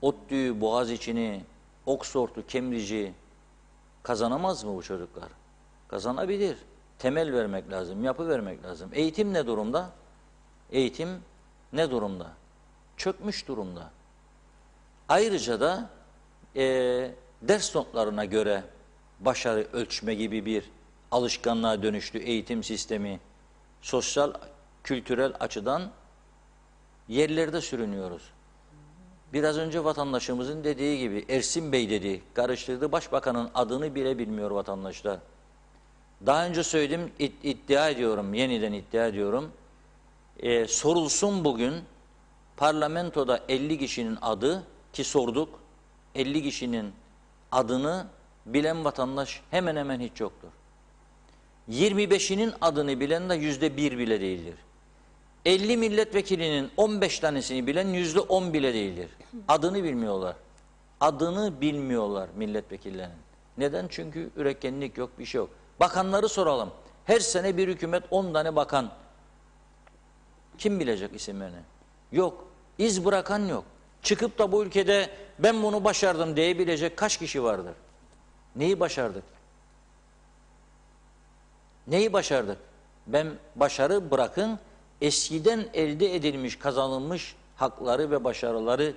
ODTÜ'yü, Boğaziçi'ni, Oxford'u, Cambridge'i kazanamaz mı bu çocuklar? Kazanabilir. Temel vermek lazım, yapı vermek lazım. Eğitim ne durumda? Eğitim ne durumda? Çökmüş durumda. Ayrıca da ders notlarına göre başarı ölçme gibi bir alışkanlığa dönüştü eğitim sistemi. Sosyal, kültürel açıdan yerlerde sürünüyoruz. Biraz önce vatandaşımızın dediği gibi Ersin Bey dedi, karıştırdı, başbakanın adını bile bilmiyor vatandaşlar. Daha önce söyledim, iddia ediyorum, yeniden iddia ediyorum. Sorulsun bugün parlamentoda 50 kişinin adı, ki sorduk, 50 kişinin adını bilen vatandaş hemen hemen hiç yoktur. 25'inin adını bilen de %1 bile değildir. 50 milletvekilinin 15 tanesini bilen %10 bile değildir. Adını bilmiyorlar. Adını bilmiyorlar milletvekillerinin. Neden? Çünkü üretkenlik yok, bir şey yok. Bakanları soralım. Her sene bir hükümet 10 tane bakan. Kim bilecek isimlerini? Yok. İz bırakan yok. Çıkıp da bu ülkede ben bunu başardım diyebilecek kaç kişi vardır? Neyi başardık? Neyi başardık? Ben başarı bırakın, eskiden elde edilmiş, kazanılmış hakları ve başarıları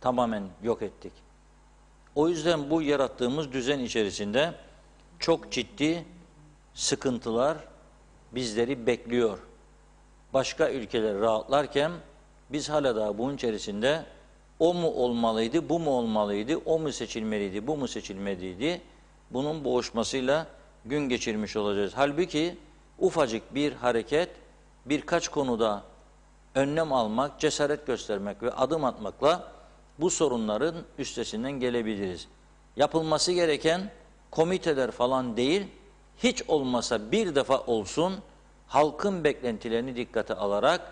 tamamen yok ettik. O yüzden bu yarattığımız düzen içerisinde çok ciddi sıkıntılar bizleri bekliyor. Başka ülkeler rahatlarken biz hala daha bunun içerisinde o mu olmalıydı, bu mu olmalıydı, o mu seçilmeliydi, bu mu seçilmeliydi? Bunun boğuşmasıyla gün geçirmiş olacağız. Halbuki ufacık bir hareket, birkaç konuda önlem almak, cesaret göstermek ve adım atmakla bu sorunların üstesinden gelebiliriz. Yapılması gereken komiteler falan değil, hiç olmasa bir defa olsun halkın beklentilerini dikkate alarak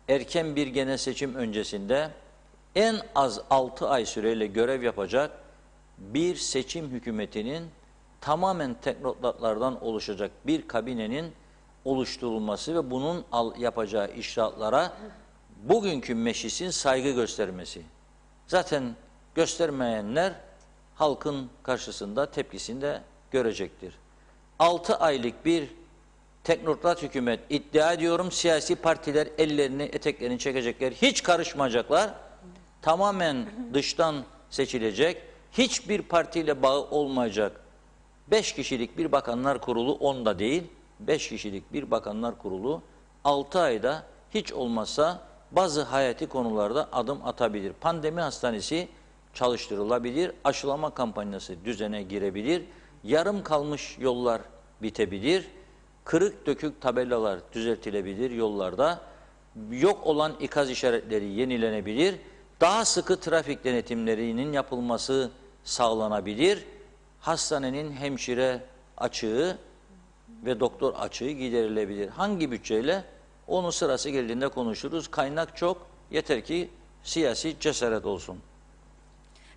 erken bir genel seçim öncesinde en az 6 ay süreyle görev yapacak bir seçim hükümetinin tamamen teknokratlardan oluşacak bir kabinenin oluşturulması ve bunun yapacağı icraatlara bugünkü meclisin saygı göstermesi. Zaten göstermeyenler halkın karşısında tepkisini de görecektir. 6 aylık bir teknokrat hükümet, iddia ediyorum, siyasi partiler ellerini eteklerini çekecekler, hiç karışmayacaklar, tamamen dıştan seçilecek, hiçbir partiyle bağı olmayacak 5 kişilik bir bakanlar kurulu, 10 da değil, 5 kişilik bir bakanlar kurulu 6 ayda hiç olmazsa bazı hayati konularda adım atabilir. Pandemi hastanesi çalıştırılabilir, aşılama kampanyası düzene girebilir, yarım kalmış yollar bitebilir, kırık dökük tabelalar düzeltilebilir yollarda, yok olan ikaz işaretleri yenilenebilir, daha sıkı trafik denetimlerinin yapılması sağlanabilir, hastanenin hemşire açığı ve doktor açığı giderilebilir. Hangi bütçeyle? Onun sırası geldiğinde konuşuruz. Kaynak çok, yeter ki siyasi cesaret olsun.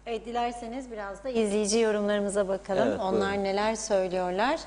Evet, dilerseniz biraz da izleyici yorumlarımıza bakalım. Evet, onlar buyurun. neler söylüyorlar.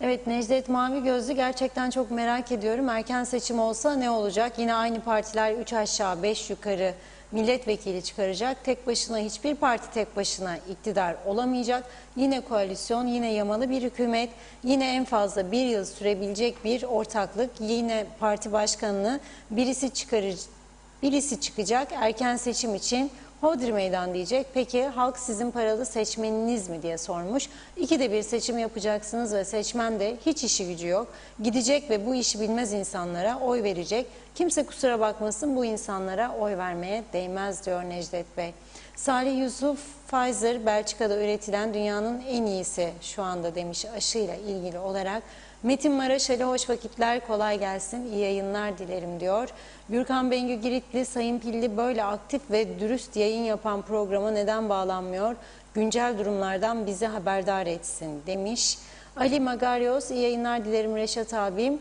Evet, Necdet Mavi Gözlü, gerçekten çok merak ediyorum. Erken seçim olsa ne olacak? Yine aynı partiler 3 aşağı 5 yukarı milletvekili çıkaracak. Tek başına hiçbir parti tek başına iktidar olamayacak. Yine koalisyon, yine yamalı bir hükümet, yine en fazla bir yıl sürebilecek bir ortaklık. Yine parti başkanını birisi çıkacak erken seçim için. Hodri meydan diyecek. Peki halk sizin paralı seçmeniniz mi diye sormuş. 2'de 1 seçim yapacaksınız ve seçmen de hiç işi gücü yok. Gidecek ve bu işi bilmez insanlara oy verecek. Kimse kusura bakmasın, bu insanlara oy vermeye değmez diyor Necdet Bey. Salih Yusuf, Pfizer Belçika'da üretilen dünyanın en iyisi şu anda demiş aşıyla ilgili olarak. Metin Maraşeli, hoş vakitler, kolay gelsin, iyi yayınlar dilerim diyor. Gürkan Bengü Giritli, Sayın Pilli böyle aktif ve dürüst yayın yapan programa neden bağlanmıyor? Güncel durumlardan bizi haberdar etsin demiş. Ali Magarios, iyi yayınlar dilerim Reşat abim.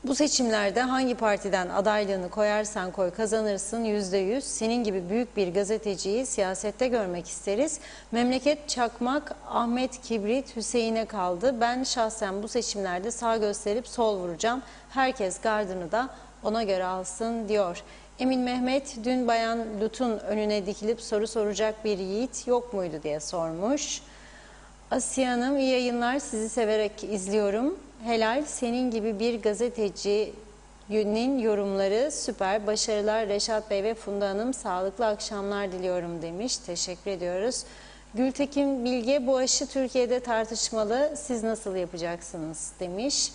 Bu seçimlerde hangi partiden adaylığını koyarsan koy kazanırsın %100. Senin gibi büyük bir gazeteciyi siyasette görmek isteriz. Memleket çakmak, Ahmet Kibrit, Hüseyin'e kaldı. Ben şahsen bu seçimlerde sağ gösterip sol vuracağım. Herkes gardını da ona göre alsın diyor. Emin Mehmet, dün Bayan Lut'un önüne dikilip soru soracak bir yiğit yok muydu diye sormuş. Asiye Hanım, iyi yayınlar, sizi severek izliyorum. Helal, senin gibi bir gazetecinin yorumları süper. Başarılar Reşat Bey ve Funda Hanım, sağlıklı akşamlar diliyorum demiş. Teşekkür ediyoruz. Gültekin Bilge, bu aşı Türkiye'de tartışmalı, siz nasıl yapacaksınız demiş.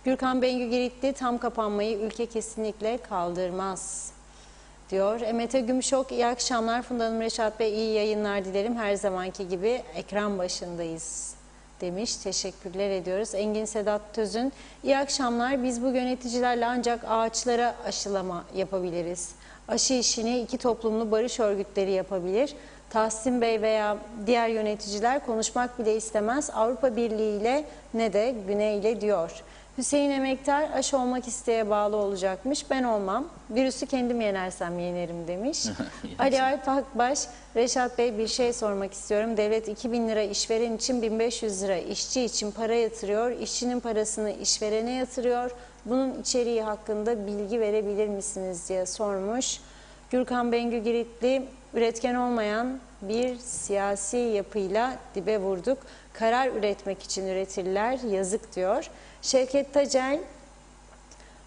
Gürkan Bengü Giritli, tam kapanmayı ülke kesinlikle kaldırmaz diyor. Emete Gümüşok, iyi akşamlar Funda Hanım, Reşat Bey, iyi yayınlar dilerim. Her zamanki gibi ekran başındayız demiş. Teşekkürler ediyoruz. Engin Sedat Tözün, iyi akşamlar. Biz bu yöneticilerle ancak ağaçlara aşılama yapabiliriz. Aşı işini iki toplumlu barış örgütleri yapabilir. Tahsin Bey veya diğer yöneticiler konuşmak bile istemez. Avrupa Birliği ile ne de Güney ile diyor. Hüseyin Emektar, aşı olmak isteğe bağlı olacakmış. Ben olmam. Virüsü kendim yenersem yenerim demiş. Ali Alp Akbaş, Reşat Bey, bir şey sormak istiyorum. Devlet 2.000 lira işveren için 1.500 lira işçi için para yatırıyor. İşçinin parasını işverene yatırıyor. Bunun içeriği hakkında bilgi verebilir misiniz diye sormuş. Gürkan Bengü Giritli, üretken olmayan bir siyasi yapıyla dibe vurduk. Karar üretmek için üretirler, yazık diyor. Şevket Tacel,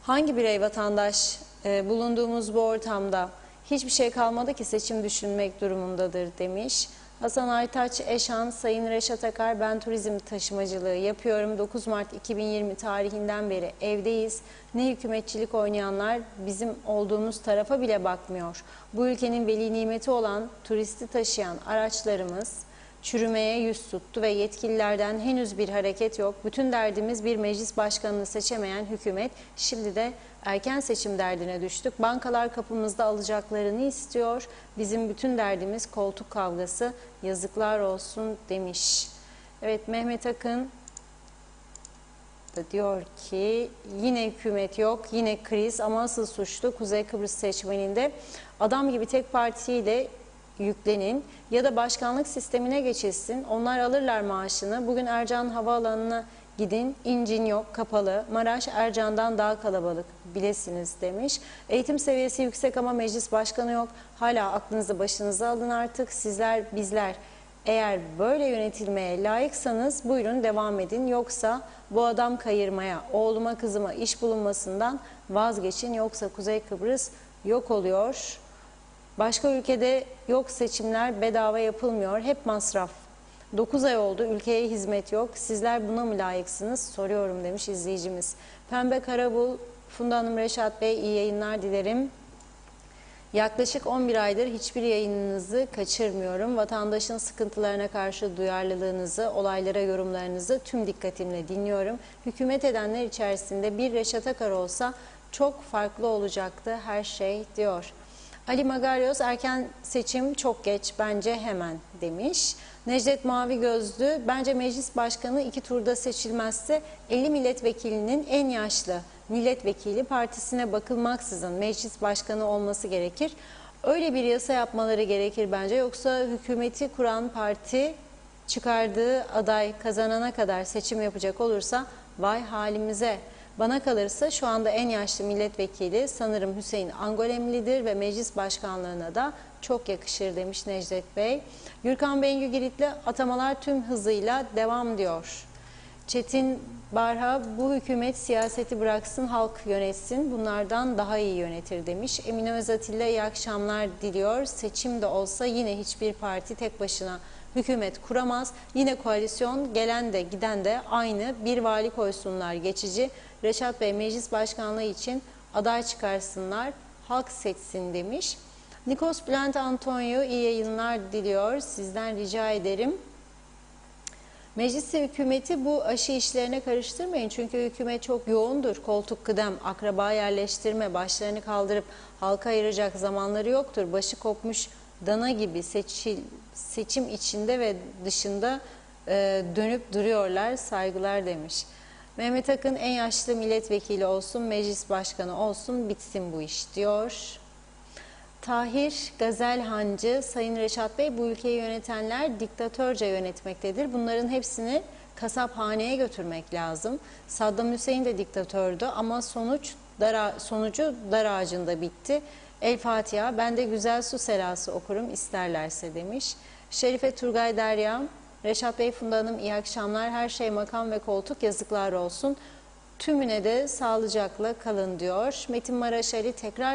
hangi birey vatandaş bulunduğumuz bu ortamda hiçbir şey kalmadı ki seçim düşünmek durumundadır demiş. Hasan Aytaç Eşan, Sayın Reşat Akar, ben turizm taşımacılığı yapıyorum. 9 Mart 2020 tarihinden beri evdeyiz. Ne hükümetçilik oynayanlar bizim olduğumuz tarafa bile bakmıyor. Bu ülkenin veli nimeti olan turisti taşıyan araçlarımız çürümeye yüz tuttu ve yetkililerden henüz bir hareket yok. Bütün derdimiz bir meclis başkanını seçemeyen hükümet. Şimdi de erken seçim derdine düştük. Bankalar kapımızda alacaklarını istiyor. Bizim bütün derdimiz koltuk kavgası. Yazıklar olsun demiş. Evet, Mehmet Akın da diyor ki yine hükümet yok, yine kriz ama asıl suçlu Kuzey Kıbrıs seçmeninde. Adam gibi tek partiyle yüklenin ya da başkanlık sistemine geçilsin. Onlar alırlar maaşını. Bugün Ercan Havaalanı'na gidin, incin yok, kapalı. Maraş Ercan'dan daha kalabalık, bilesiniz demiş. Eğitim seviyesi yüksek ama meclis başkanı yok. Hala aklınızı başınıza alın artık. Sizler, bizler eğer böyle yönetilmeye layıksanız buyurun devam edin. Yoksa bu adam kayırmaya, oğluma kızıma iş bulunmasından vazgeçin. Yoksa Kuzey Kıbrıs yok oluyor. Başka ülkede yok, seçimler bedava yapılmıyor. Hep masraf. 9 ay oldu, ülkeye hizmet yok. Sizler buna mı layıksınız? Soruyorum demiş izleyicimiz. Pembe Karabul, Funda Hanım, Reşat Bey iyi yayınlar dilerim. Yaklaşık 11 aydır hiçbir yayınınızı kaçırmıyorum. Vatandaşın sıkıntılarına karşı duyarlılığınızı, olaylara yorumlarınızı tüm dikkatimle dinliyorum. Hükümet edenler içerisinde bir Reşat Akar olsa çok farklı olacaktı her şey diyor. Ali Magaryos, erken seçim çok geç, bence hemen demiş. Necdet Mavi Gözlü, bence meclis başkanı 2 turda seçilmezse 50 milletvekilinin en yaşlı milletvekili partisine bakılmaksızın meclis başkanı olması gerekir. Öyle bir yasa yapmaları gerekir bence. Yoksa hükümeti kuran parti çıkardığı aday kazanana kadar seçim yapacak olursa vay halimize. Bana kalırsa şu anda en yaşlı milletvekili sanırım Hüseyin Angolemli'dir ve meclis başkanlığına da çok yakışır demiş Necdet Bey. Gürkan Bengü Giritli, atamalar tüm hızıyla devam diyor. Çetin Barha, bu hükümet siyaseti bıraksın, halk yönetsin, bunlardan daha iyi yönetir demiş. Emine Özatilla iyi akşamlar diliyor. Seçim de olsa yine hiçbir parti tek başına hükümet kuramaz. Yine koalisyon, gelen de giden de aynı. Bir vali koysunlar geçici. Reşat Bey meclis başkanlığı için aday çıkarsınlar, halk seçsin demiş. Nikos Bülent Antonio iyi yayınlar diliyor. Sizden rica ederim. Meclis hükümeti bu aşı işlerine karıştırmayın. Çünkü hükümet çok yoğundur. Koltuk kıdem, akraba yerleştirme, başlarını kaldırıp halka ayıracak zamanları yoktur. Başı kopmuş dana gibi seçim içinde ve dışında dönüp duruyorlar. Saygılar demiş. Mehmet Akın en yaşlı milletvekili olsun, meclis başkanı olsun, bitsin bu iş diyor. Tahir Gazelhancı, Sayın Reşat Bey, bu ülkeyi yönetenler diktatörce yönetmektedir. Bunların hepsini kasaphaneye götürmek lazım. Saddam Hüseyin de diktatördü ama sonucu dar ağacında bitti. El Fatiha, ben de güzel su selası okurum isterlerse demiş. Şerife Turgay Derya, Reşat Bey, Funda Hanım iyi akşamlar. Her şey makam ve koltuk, yazıklar olsun. Tümüne de sağlıcakla kalın diyor. Metin Maraş Ali,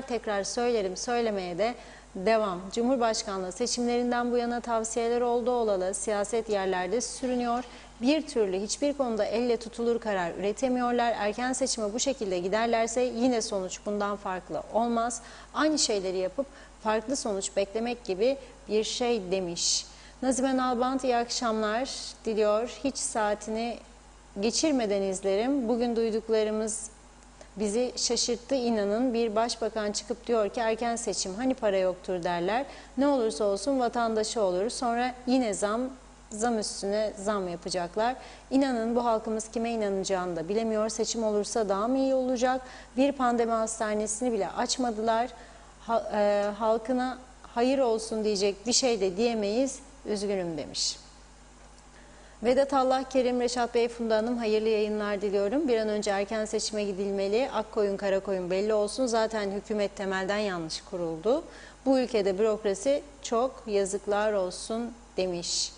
tekrar söylerim, söylemeye de devam. Cumhurbaşkanlığı seçimlerinden bu yana tavsiyeler oldu olalı siyaset yerlerde sürünüyor. Bir türlü hiçbir konuda elle tutulur karar üretemiyorlar. Erken seçime bu şekilde giderlerse yine sonuç bundan farklı olmaz. Aynı şeyleri yapıp farklı sonuç beklemek gibi bir şey demiş. Nazime Nalbant iyi akşamlar diliyor. Hiç saatini geçirmeden izlerim. Bugün duyduklarımız bizi şaşırttı, inanın. Bir başbakan çıkıp diyor ki erken seçim hani para yoktur derler. Ne olursa olsun vatandaşı olur. Sonra yine zam üstüne zam yapacaklar. İnanın bu halkımız kime inanacağını da bilemiyor. Seçim olursa daha mı iyi olacak? Bir pandemi hastanesini bile açmadılar. Halkına hayır olsun diyecek bir şey de diyemeyiz. Üzgünüm demiş. Vedat Allah Kerim, Reşat Bey, Funda Hanım hayırlı yayınlar diliyorum. Bir an önce erken seçime gidilmeli. Akkoyun karakoyun belli olsun. Zaten hükümet temelden yanlış kuruldu. Bu ülkede bürokrasi çok, yazıklar olsun demiş.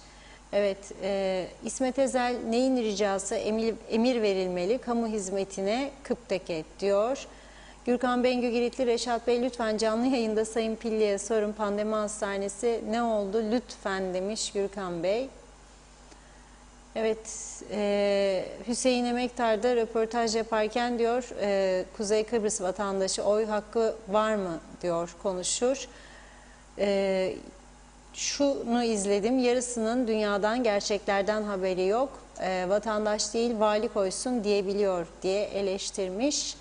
Evet, İsmet Ezel, neyin ricası, emir verilmeli, kamu hizmetine kıpteket diyor. Gürkan Bengü Giritli, Reşat Bey lütfen canlı yayında Sayın Pilli'ye sorun, pandemi hastanesi ne oldu lütfen demiş Gürkan Bey. Evet, Hüseyin Emektar da röportaj yaparken diyor, Kuzey Kıbrıs vatandaşı oy hakkı var mı diyor, konuşur. Şunu izledim, yarısının dünyadan, gerçeklerden haberi yok. Vatandaş değil vali koysun diyebiliyor diye eleştirmiş.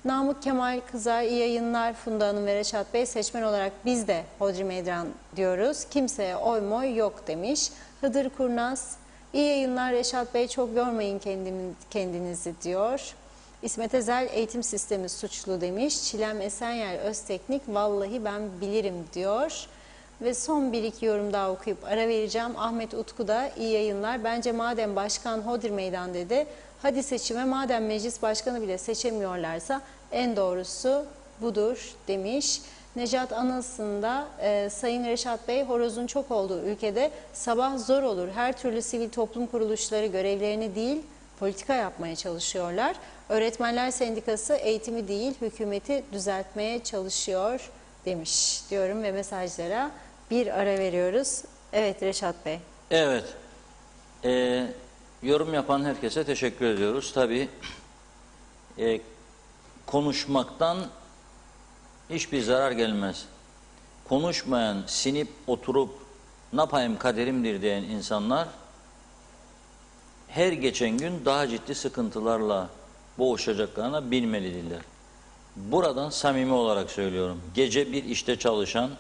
Namık Kemal Kızar, iyi yayınlar Funda Hanım ve Reşat Bey. Seçmen olarak biz de Hodri Meydan diyoruz. Kimseye oy moy yok demiş. Hıdır Kurnaz, iyi yayınlar Reşat Bey, çok yormayın kendinizi diyor. İsmet Ezel, eğitim sistemi suçlu demiş. Çilem Esenyer Özteknik, vallahi ben bilirim diyor. Ve son bir iki yorum daha okuyup ara vereceğim. Ahmet Utku da iyi yayınlar. Bence madem Başkan Hodri Meydan dedi, hadi seçime, madem meclis başkanı bile seçemiyorlarsa en doğrusu budur demiş. Necat Anılsın da Sayın Reşat Bey, horozun çok olduğu ülkede sabah zor olur. Her türlü sivil toplum kuruluşları görevlerini değil politika yapmaya çalışıyorlar. Öğretmenler Sendikası eğitimi değil hükümeti düzeltmeye çalışıyor demiş diyorum ve mesajlara bir ara veriyoruz. Evet Reşat Bey. Evet. Yorum yapan herkese teşekkür ediyoruz. Tabii konuşmaktan hiçbir zarar gelmez. Konuşmayan, sinip oturup ne yapayım kaderimdir diyen insanlar her geçen gün daha ciddi sıkıntılarla boğuşacaklarına bilmelidirler. Buradan samimi olarak söylüyorum. Gece bir işte çalışan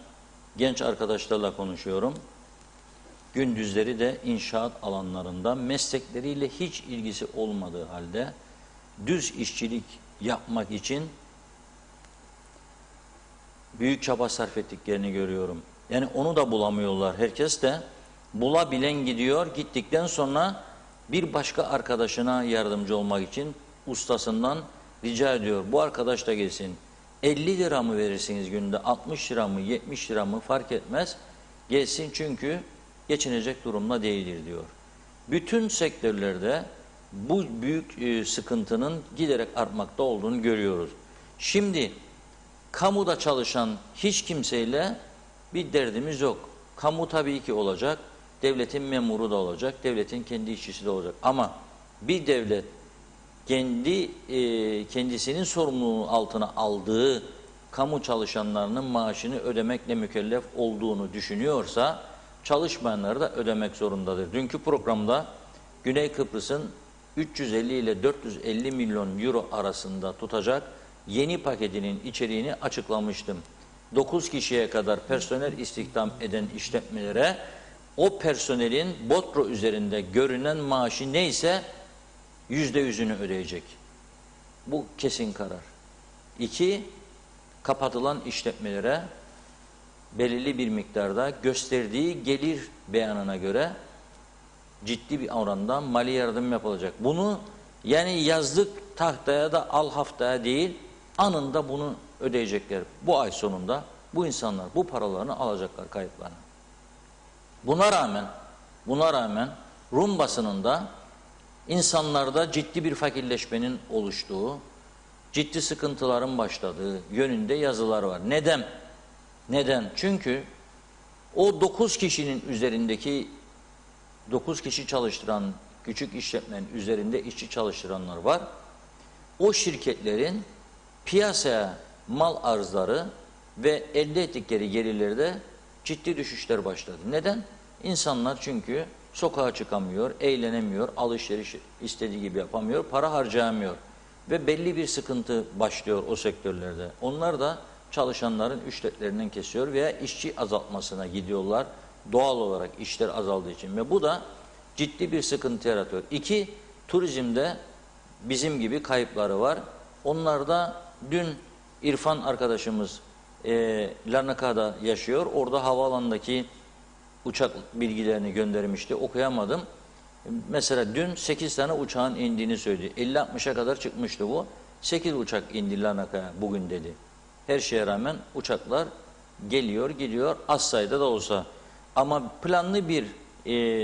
genç arkadaşlarla konuşuyorum. Gündüzleri de inşaat alanlarında meslekleriyle hiç ilgisi olmadığı halde düz işçilik yapmak için büyük çaba sarf ettiklerini görüyorum. Yani onu da bulamıyorlar. Herkes de bulabilen gidiyor. Gittikten sonra bir başka arkadaşına yardımcı olmak için ustasından rica ediyor. Bu arkadaş da gelsin. 50 lira mı verirsiniz günde, 60 lira mı, 70 lira mı fark etmez. Gelsin çünkü geçinecek durumda değildir diyor. Bütün sektörlerde bu büyük sıkıntının giderek artmakta olduğunu görüyoruz. Şimdi kamuda çalışan hiç kimseyle bir derdimiz yok. Kamu tabii ki olacak, devletin memuru da olacak, devletin kendi işçisi de olacak. Ama bir devlet kendisinin sorumluluğu altına aldığı kamu çalışanlarının maaşını ödemekle mükellef olduğunu düşünüyorsa çalışmayanları da ödemek zorundadır. Dünkü programda Güney Kıbrıs'ın 350 ile 450 milyon euro arasında tutacak yeni paketinin içeriğini açıklamıştım. 9 kişiye kadar personel istihdam eden işletmelere o personelin botro üzerinde görünen maaşı neyse %100'ünü ödeyecek. Bu kesin karar. 2, kapatılan işletmelere belirli bir miktarda gösterdiği gelir beyanına göre ciddi bir oranda mali yardım yapılacak. Bunu yani yazdık tahtaya da al haftaya değil, anında bunu ödeyecekler. Bu ay sonunda bu insanlar bu paralarını alacaklar kayıplarına. Buna rağmen Rum basınında insanlarda ciddi bir fakirleşmenin oluştuğu, ciddi sıkıntıların başladığı yönünde yazılar var. Neden? Neden? Çünkü o 9 kişinin üzerindeki 9 kişi çalıştıran küçük işletmenin üzerinde işçi çalıştıranlar var. O şirketlerin piyasaya mal arzları ve elde ettikleri gelirlerde ciddi düşüşler başladı. Neden? İnsanlar çünkü sokağa çıkamıyor, eğlenemiyor, alışveriş istediği gibi yapamıyor, para harcayamıyor. Ve belli bir sıkıntı başlıyor o sektörlerde. Onlar da çalışanların ücretlerinden kesiyor veya işçi azaltmasına gidiyorlar. Doğal olarak işler azaldığı için ve bu da ciddi bir sıkıntı yaratıyor. 2, turizmde bizim gibi kayıpları var. Onlar da dün İrfan arkadaşımız Larnaka'da yaşıyor. Orada havaalanındaki uçak bilgilerini göndermişti. Okuyamadım. Mesela dün 8 tane uçağın indiğini söyledi. 50-60'a kadar çıkmıştı bu. 8 uçak indi Larnaka'ya bugün dedi. Her şeye rağmen uçaklar geliyor, gidiyor az sayıda da olsa. Ama planlı bir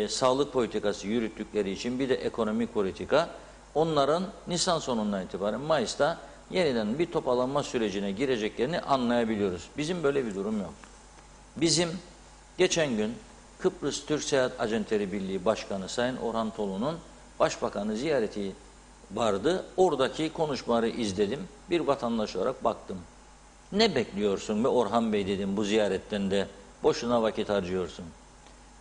sağlık politikası yürüttükleri için bir de ekonomik politika onların Nisan sonundan itibaren Mayıs'ta yeniden bir toparlanma sürecine gireceklerini anlayabiliyoruz. Bizim böyle bir durum yok. Bizim geçen gün Kıbrıs Türk Seyahat Acentleri Birliği Başkanı Sayın Orhan Tolu'nun Başbakanı ziyareti vardı. Oradaki konuşmaları izledim. Bir vatandaş olarak baktım. Ne bekliyorsun be Orhan Bey dedim bu ziyaretten de boşuna vakit harcıyorsun.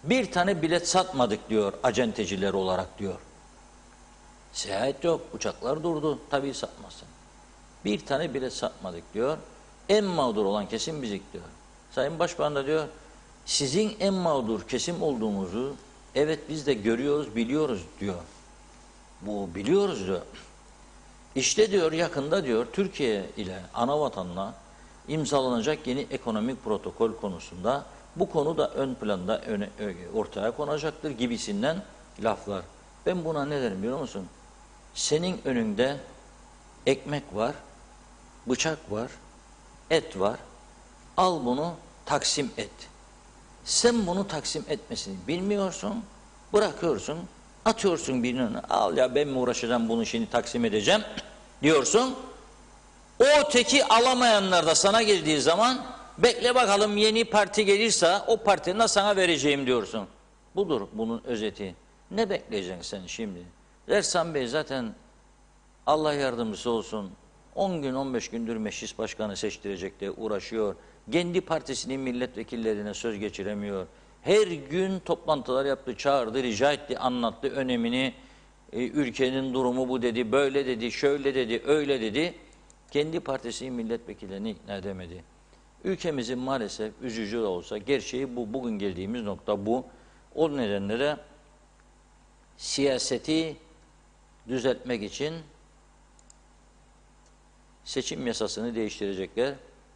Bir tane bilet satmadık diyor acenteciler olarak diyor. Seyahat yok, uçaklar durdu. Tabii satmasın. Bir tane bilet satmadık diyor. En mağdur olan kesim bizik diyor. Sayın Başbakan da diyor, sizin en mağdur kesim olduğumuzu evet biz de görüyoruz, biliyoruz diyor. Bu biliyoruz diyor. İşte diyor yakında diyor Türkiye ile ana vatanla imzalanacak yeni ekonomik protokol konusunda Bu konu da ön planda ortaya konacaktır gibisinden laflar. Ben buna ne derim biliyor musun? Senin önünde ekmek var, bıçak var, et var. Al bunu taksim et. Sen bunu taksim etmesini bilmiyorsun, bırakıyorsun, atıyorsun birinin önüne. Al ya ben mi uğraşacağım bunu şimdi taksim edeceğim diyorsun. O öteki alamayanlar da sana geldiği zaman bekle bakalım yeni parti gelirse o partinin sana vereceğim diyorsun. Budur bunun özeti. Ne bekleyeceksin sen şimdi? Ersan Bey zaten Allah yardımcısı olsun 10 gün 15 gündür meclis başkanı seçtirecek diye uğraşıyor. Kendi partisinin milletvekillerine söz geçiremiyor. Her gün toplantılar yaptı, çağırdı, rica etti, anlattı önemini. Ülkenin durumu bu dedi, böyle dedi, şöyle dedi, öyle dedi. Kendi partisinin milletvekillerini ikna edemedi. Ülkemizin maalesef üzücü de olsa gerçeği bu. Bugün geldiğimiz nokta bu. O nedenle de siyaseti düzeltmek için seçim yasasını değiştirecekler.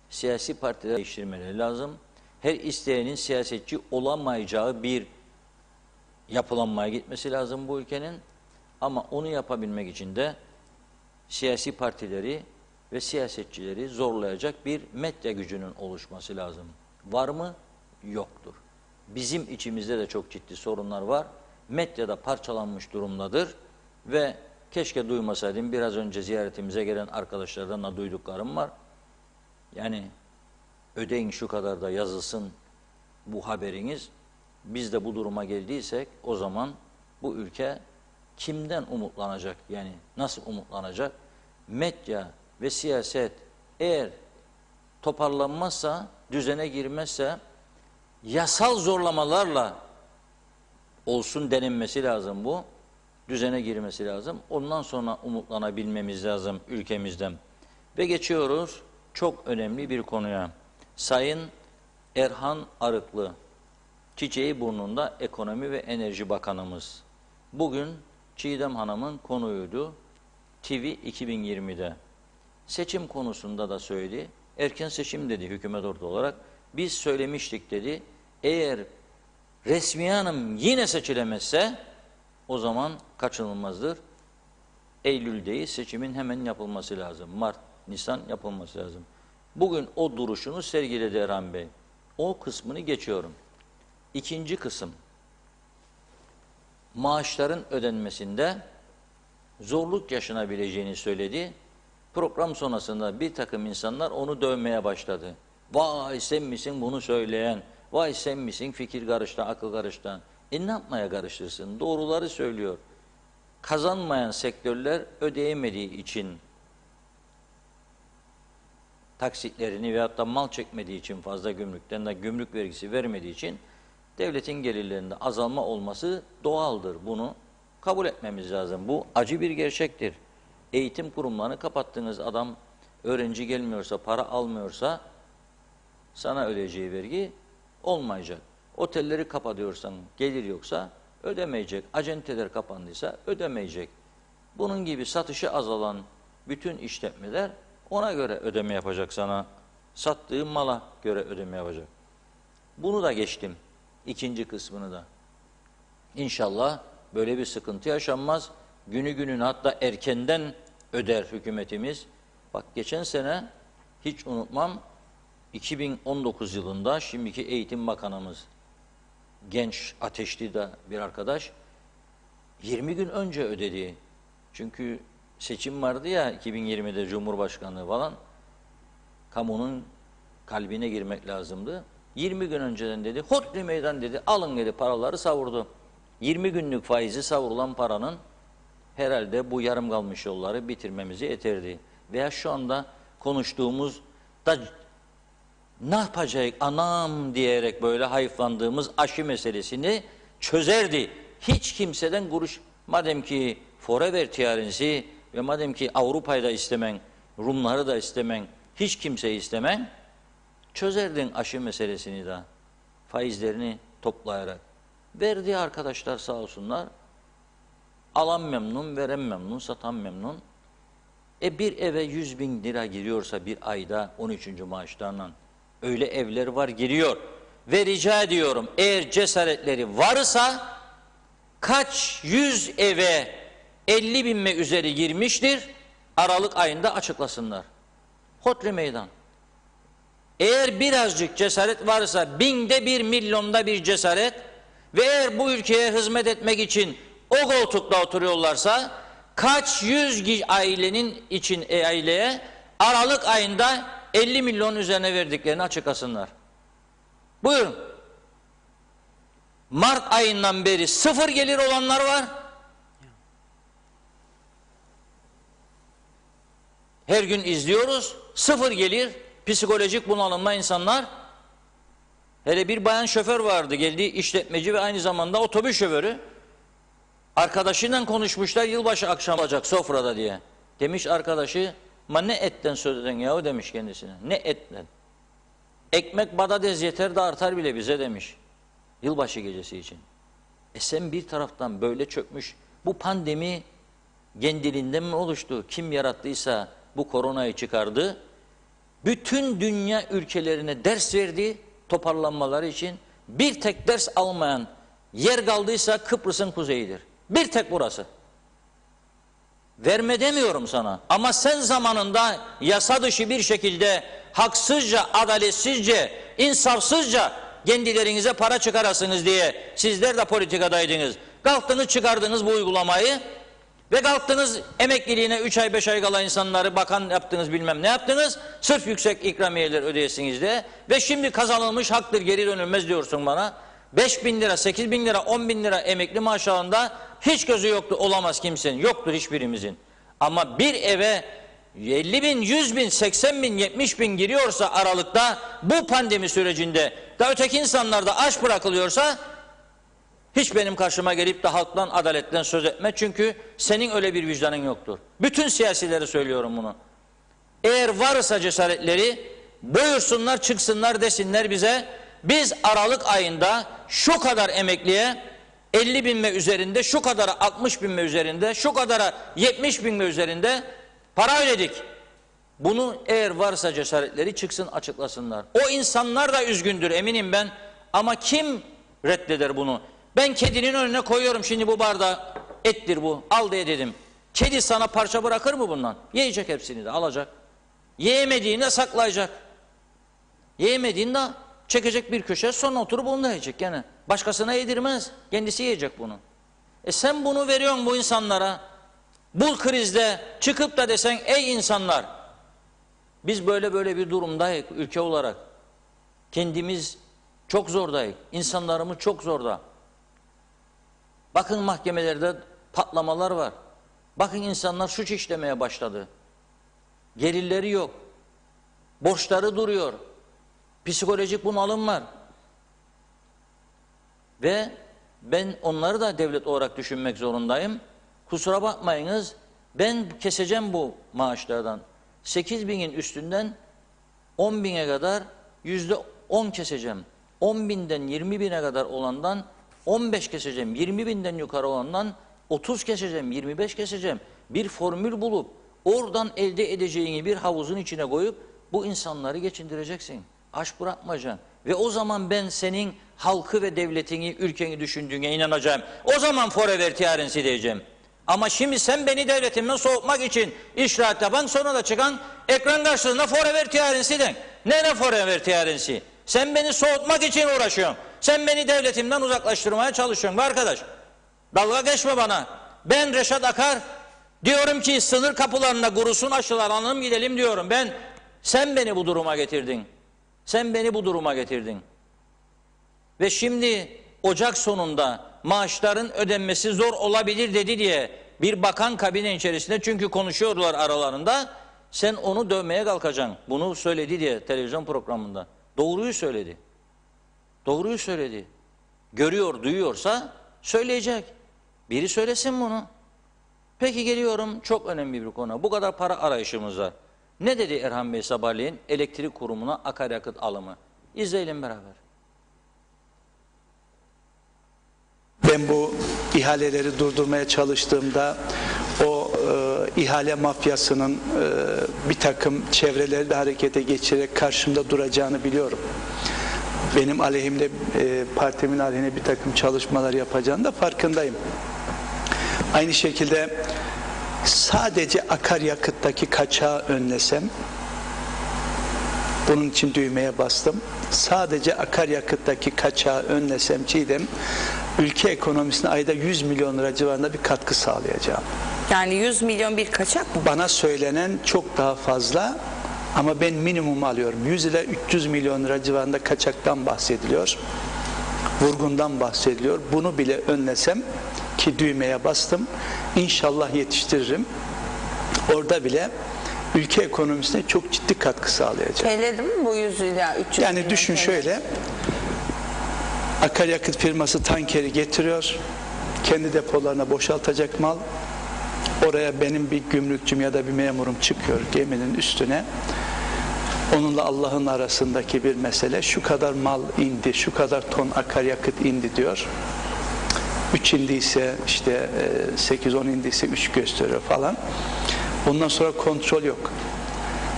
Siyasi partiler değiştirmeleri lazım. Her isteyenin siyasetçi olamayacağı bir yapılanmaya gitmesi lazım bu ülkenin. Ama onu yapabilmek için de siyasi partileri ve siyasetçileri zorlayacak bir medya gücünün oluşması lazım. Var mı? Yoktur. Bizim içimizde de çok ciddi sorunlar var. Medyada parçalanmış durumdadır ve keşke duymasaydım. Biraz önce ziyaretimize gelen arkadaşlardan da duyduklarım var. Yani ödeyin şu kadar da yazılsın bu haberiniz. Biz de bu duruma geldiysek o zaman bu ülke kimden umutlanacak? Yani nasıl umutlanacak? Medya ve siyaset eğer toparlanmazsa, düzene girmezse yasal zorlamalarla olsun denilmesi lazım bu. Düzene girmesi lazım. Ondan sonra umutlanabilmemiz lazım ülkemizden. Ve geçiyoruz çok önemli bir konuya. Sayın Erhan Arıklı, Çiçeğiburnunda Ekonomi ve Enerji Bakanımız. Bugün Çiğdem Hanım'ın konuydu TV 2020'de. Seçim konusunda da söyledi. Erken seçim dedi hükümet ordu olarak. Biz söylemiştik dedi. Eğer Resmiye Hanım yine seçilemezse o zaman kaçınılmazdır. Eylül'deyiz. Seçimin hemen yapılması lazım. Mart, Nisan yapılması lazım. Bugün o duruşunu sergiledi Erhan Bey. O kısmını geçiyorum. İkinci kısım. Maaşların ödenmesinde zorluk yaşanabileceğini söyledi. Program sonrasında bir takım insanlar onu dövmeye başladı. Vay sen misin bunu söyleyen? Vay sen misin fikir karıştı, akıl karıştı? Ne yapmaya karıştırsın? Doğruları söylüyor. Kazanmayan sektörler ödeyemediği için taksitlerini veyahut da mal çekmediği için fazla gümrükten de gümrük vergisi vermediği için devletin gelirlerinde azalma olması doğaldır. Bunu kabul etmemiz lazım. Bu acı bir gerçektir. Eğitim kurumlarını kapattığınız adam öğrenci gelmiyorsa, para almıyorsa sana ödeyeceği vergi olmayacak. Otelleri kapatıyorsan gelir yoksa ödemeyecek. Acenteler kapandıysa ödemeyecek. Bunun gibi satışı azalan bütün işletmeler ona göre ödeme yapacak sana. Sattığı mala göre ödeme yapacak. Bunu da geçtim. İkinci kısmını da. İnşallah böyle bir sıkıntı yaşanmaz. Günü gününe hatta erkenden öder hükümetimiz. Bak geçen sene hiç unutmam 2019 yılında şimdiki Eğitim Bakanımız genç ateşli de bir arkadaş 20 gün önce ödedi. Çünkü seçim vardı ya 2020'de Cumhurbaşkanlığı falan. Kamunun kalbine girmek lazımdı. 20 gün önceden dedi, hodri meydan dedi, alın dedi paraları savurdu. 20 günlük faizi savurulan paranın herhalde bu yarım kalmış yolları bitirmemizi yeterdi. Veya şu anda konuştuğumuz da ne yapacak anam diyerek böyle hayıflandığımız aşı meselesini çözerdi. Hiç kimseden kuruş, madem ki forever tiyarensi ve madem ki Avrupa'yı da istemen, Rumları da istemen, hiç kimseyi istemen, çözerdin aşı meselesini de faizlerini toplayarak. Verdiği arkadaşlar sağ olsunlar, alan memnun, veren memnun, satan memnun. Bir eve 100.000 lira giriyorsa bir ayda 13. maaşlarla, öyle evler var giriyor. ve rica ediyorum, eğer cesaretleri varsa kaç yüz eve 50 bin ve üzeri girmiştir, Aralık ayında açıklasınlar. Hodri meydan. Eğer birazcık cesaret varsa, binde bir, milyonda bir cesaret ve eğer bu ülkeye hizmet etmek için o koltukta oturuyorlarsa, kaç yüz ailenin aileye Aralık ayında 50 milyon üzerine verdiklerini açıklasınlar. Buyurun. Mart ayından beri sıfır gelir olanlar var. Her gün izliyoruz. Sıfır gelir, psikolojik bunalımda insanlar. Hele bir bayan şoför vardı, geldiği işletmeci ve aynı zamanda otobüs şoförü. Arkadaşıyla konuşmuşlar, yılbaşı akşam olacak sofrada diye. Demiş arkadaşı, ma ne etten söz eden yahu demiş kendisine. Ne etten? Ekmek badades yeter de artar bile bize demiş. Yılbaşı gecesi için. Sen bir taraftan böyle çökmüş. Bu pandemi kendiliğinden mi oluştu? Kim yarattıysa bu koronayı çıkardı. Bütün dünya ülkelerine ders verdi toparlanmaları için. Bir tek ders almayan yer kaldıysa Kıbrıs'ın kuzeyidir. Bir tek burası. Verme demiyorum sana. Ama sen zamanında yasa dışı bir şekilde haksızca, adaletsizce, insafsızca kendilerinize para çıkarasınız diye sizler de politikadaydınız. Kalktınız çıkardınız bu uygulamayı ve kalktınız emekliliğine 3 ay 5 ay kala insanları bakan yaptınız, bilmem ne yaptınız. Sırf yüksek ikramiyeler ödeyesiniz diye ve şimdi kazanılmış haktır, geri dönülmez diyorsun bana. 5 bin lira, 8 bin lira, 10 bin lira emekli maaşlarında hiç gözü yoktu, olamaz kimsenin, yoktur hiçbirimizin. Ama bir eve 50 bin, 100 bin, 80 bin, 70 bin giriyorsa Aralık'ta bu pandemi sürecinde da öteki insanlarda aç bırakılıyorsa hiç benim karşıma gelip de halktan, adaletten söz etme. Çünkü senin öyle bir vicdanın yoktur. Bütün siyasileri söylüyorum bunu. Eğer varsa cesaretleri buyursunlar, çıksınlar, desinler bize. Biz Aralık ayında şu kadar emekliye 50 bin ve üzerinde, şu kadara 60 bin ve üzerinde, şu kadara 70 bin ve üzerinde para ödedik. Bunu eğer varsa cesaretleri çıksın açıklasınlar. O insanlar da üzgündür eminim ben. Ama kim reddeder bunu? Ben kedinin önüne koyuyorum şimdi bu bardağı. Ettir bu. Al diye dedim. Kedi sana parça bırakır mı bundan? Yiyecek hepsini de alacak. Yiyemediğinde saklayacak. Yiyemediğinde çekecek bir köşe, sonra oturup onu da yiyecek gene. Başkasına yedirmez. Kendisi yiyecek bunu. Sen bunu veriyorsun bu insanlara. Bu krizde çıkıp da desen ey insanlar, biz böyle bir durumdayız ülke olarak. Kendimiz çok zordayız. İnsanlarımız çok zorda. Bakın mahkemelerde patlamalar var. Bakın insanlar suç işlemeye başladı. Gelirleri yok. Borçları duruyor. Psikolojik bunalım var. Ve ben onları da devlet olarak düşünmek zorundayım. Kusura bakmayınız, ben keseceğim bu maaşlardan. 8 binin üstünden 10 bine kadar %10 keseceğim. 10 binden 20 bine kadar olandan 15 keseceğim. 20 binden yukarı olandan 30 keseceğim, 25 keseceğim. Bir formül bulup oradan elde edeceğini bir havuzun içine koyup bu insanları geçindireceksin. Aç bırakmayacaksın. Ve o zaman ben senin halkı ve devletini, ülkeni düşündüğüne inanacağım. O zaman forever tiyarensi diyeceğim. Ama şimdi sen beni devletimden soğutmak için işrahat yapan, sonra da çıkan ekran karşısında forever tiyarensi den. Ne forever tiyarensi? Sen beni soğutmak için uğraşıyorsun. Sen beni devletimden uzaklaştırmaya çalışıyorsun. Arkadaş, dalga geçme bana. Ben Reşat Akar diyorum ki sınır kapılarında kurusun aşılar, alalım gidelim diyorum. Sen beni bu duruma getirdin. Sen beni bu duruma getirdin. Ve şimdi Ocak sonunda maaşların ödenmesi zor olabilir dedi diye bir bakan kabine içerisinde, çünkü konuşuyorlar aralarında, sen onu dövmeye kalkacaksın. Bunu söyledi diye televizyon programında. Doğruyu söyledi. Doğruyu söyledi. Görüyor, duyuyorsa söyleyecek. Biri söylesin bunu. Peki geliyorum çok önemli bir konu. Bu kadar para arayışımız var. Ne dedi Erhan Bey sabahleyin elektrik kurumuna akaryakıt alımı? İzleyelim beraber. Ben bu ihaleleri durdurmaya çalıştığımda o ihale mafyasının bir takım çevreleri de harekete geçirerek karşımda duracağını biliyorum. benim aleyhimde, partimin aleyhine bir takım çalışmalar yapacağını da farkındayım. Aynı şekilde sadece akaryakıttaki kaçağı önlesem, bunun için düğmeye bastım. Sadece akaryakıttaki kaçağı önlesem Çiğdem, ülke ekonomisine ayda 100 milyon lira civarında bir katkı sağlayacağım. Yani 100 milyon bir kaçak mı? Bana söylenen çok daha fazla ama ben minimum alıyorum. 100 ile 300 milyon lira civarında kaçaktan bahsediliyor. Vurgundan bahsediliyor. Bunu bile önlesem, ki düğmeye bastım, İnşallah yetiştiririm. Orada bile ülke ekonomisine çok ciddi katkı sağlayacak. Söyledim mi bu 100 ila 300 milyon? Yani düşün şöyle, akaryakıt firması tankeri getiriyor, kendi depolarına boşaltacak mal, oraya benim bir gümrükçüm ya da bir memurum çıkıyor geminin üstüne, onunla Allah'ın arasındaki bir mesele, şu kadar mal indi, şu kadar ton akaryakıt indi diyor. 3 indiyse işte 8-10 indiyse 3 gösteriyor falan. Ondan sonra kontrol yok.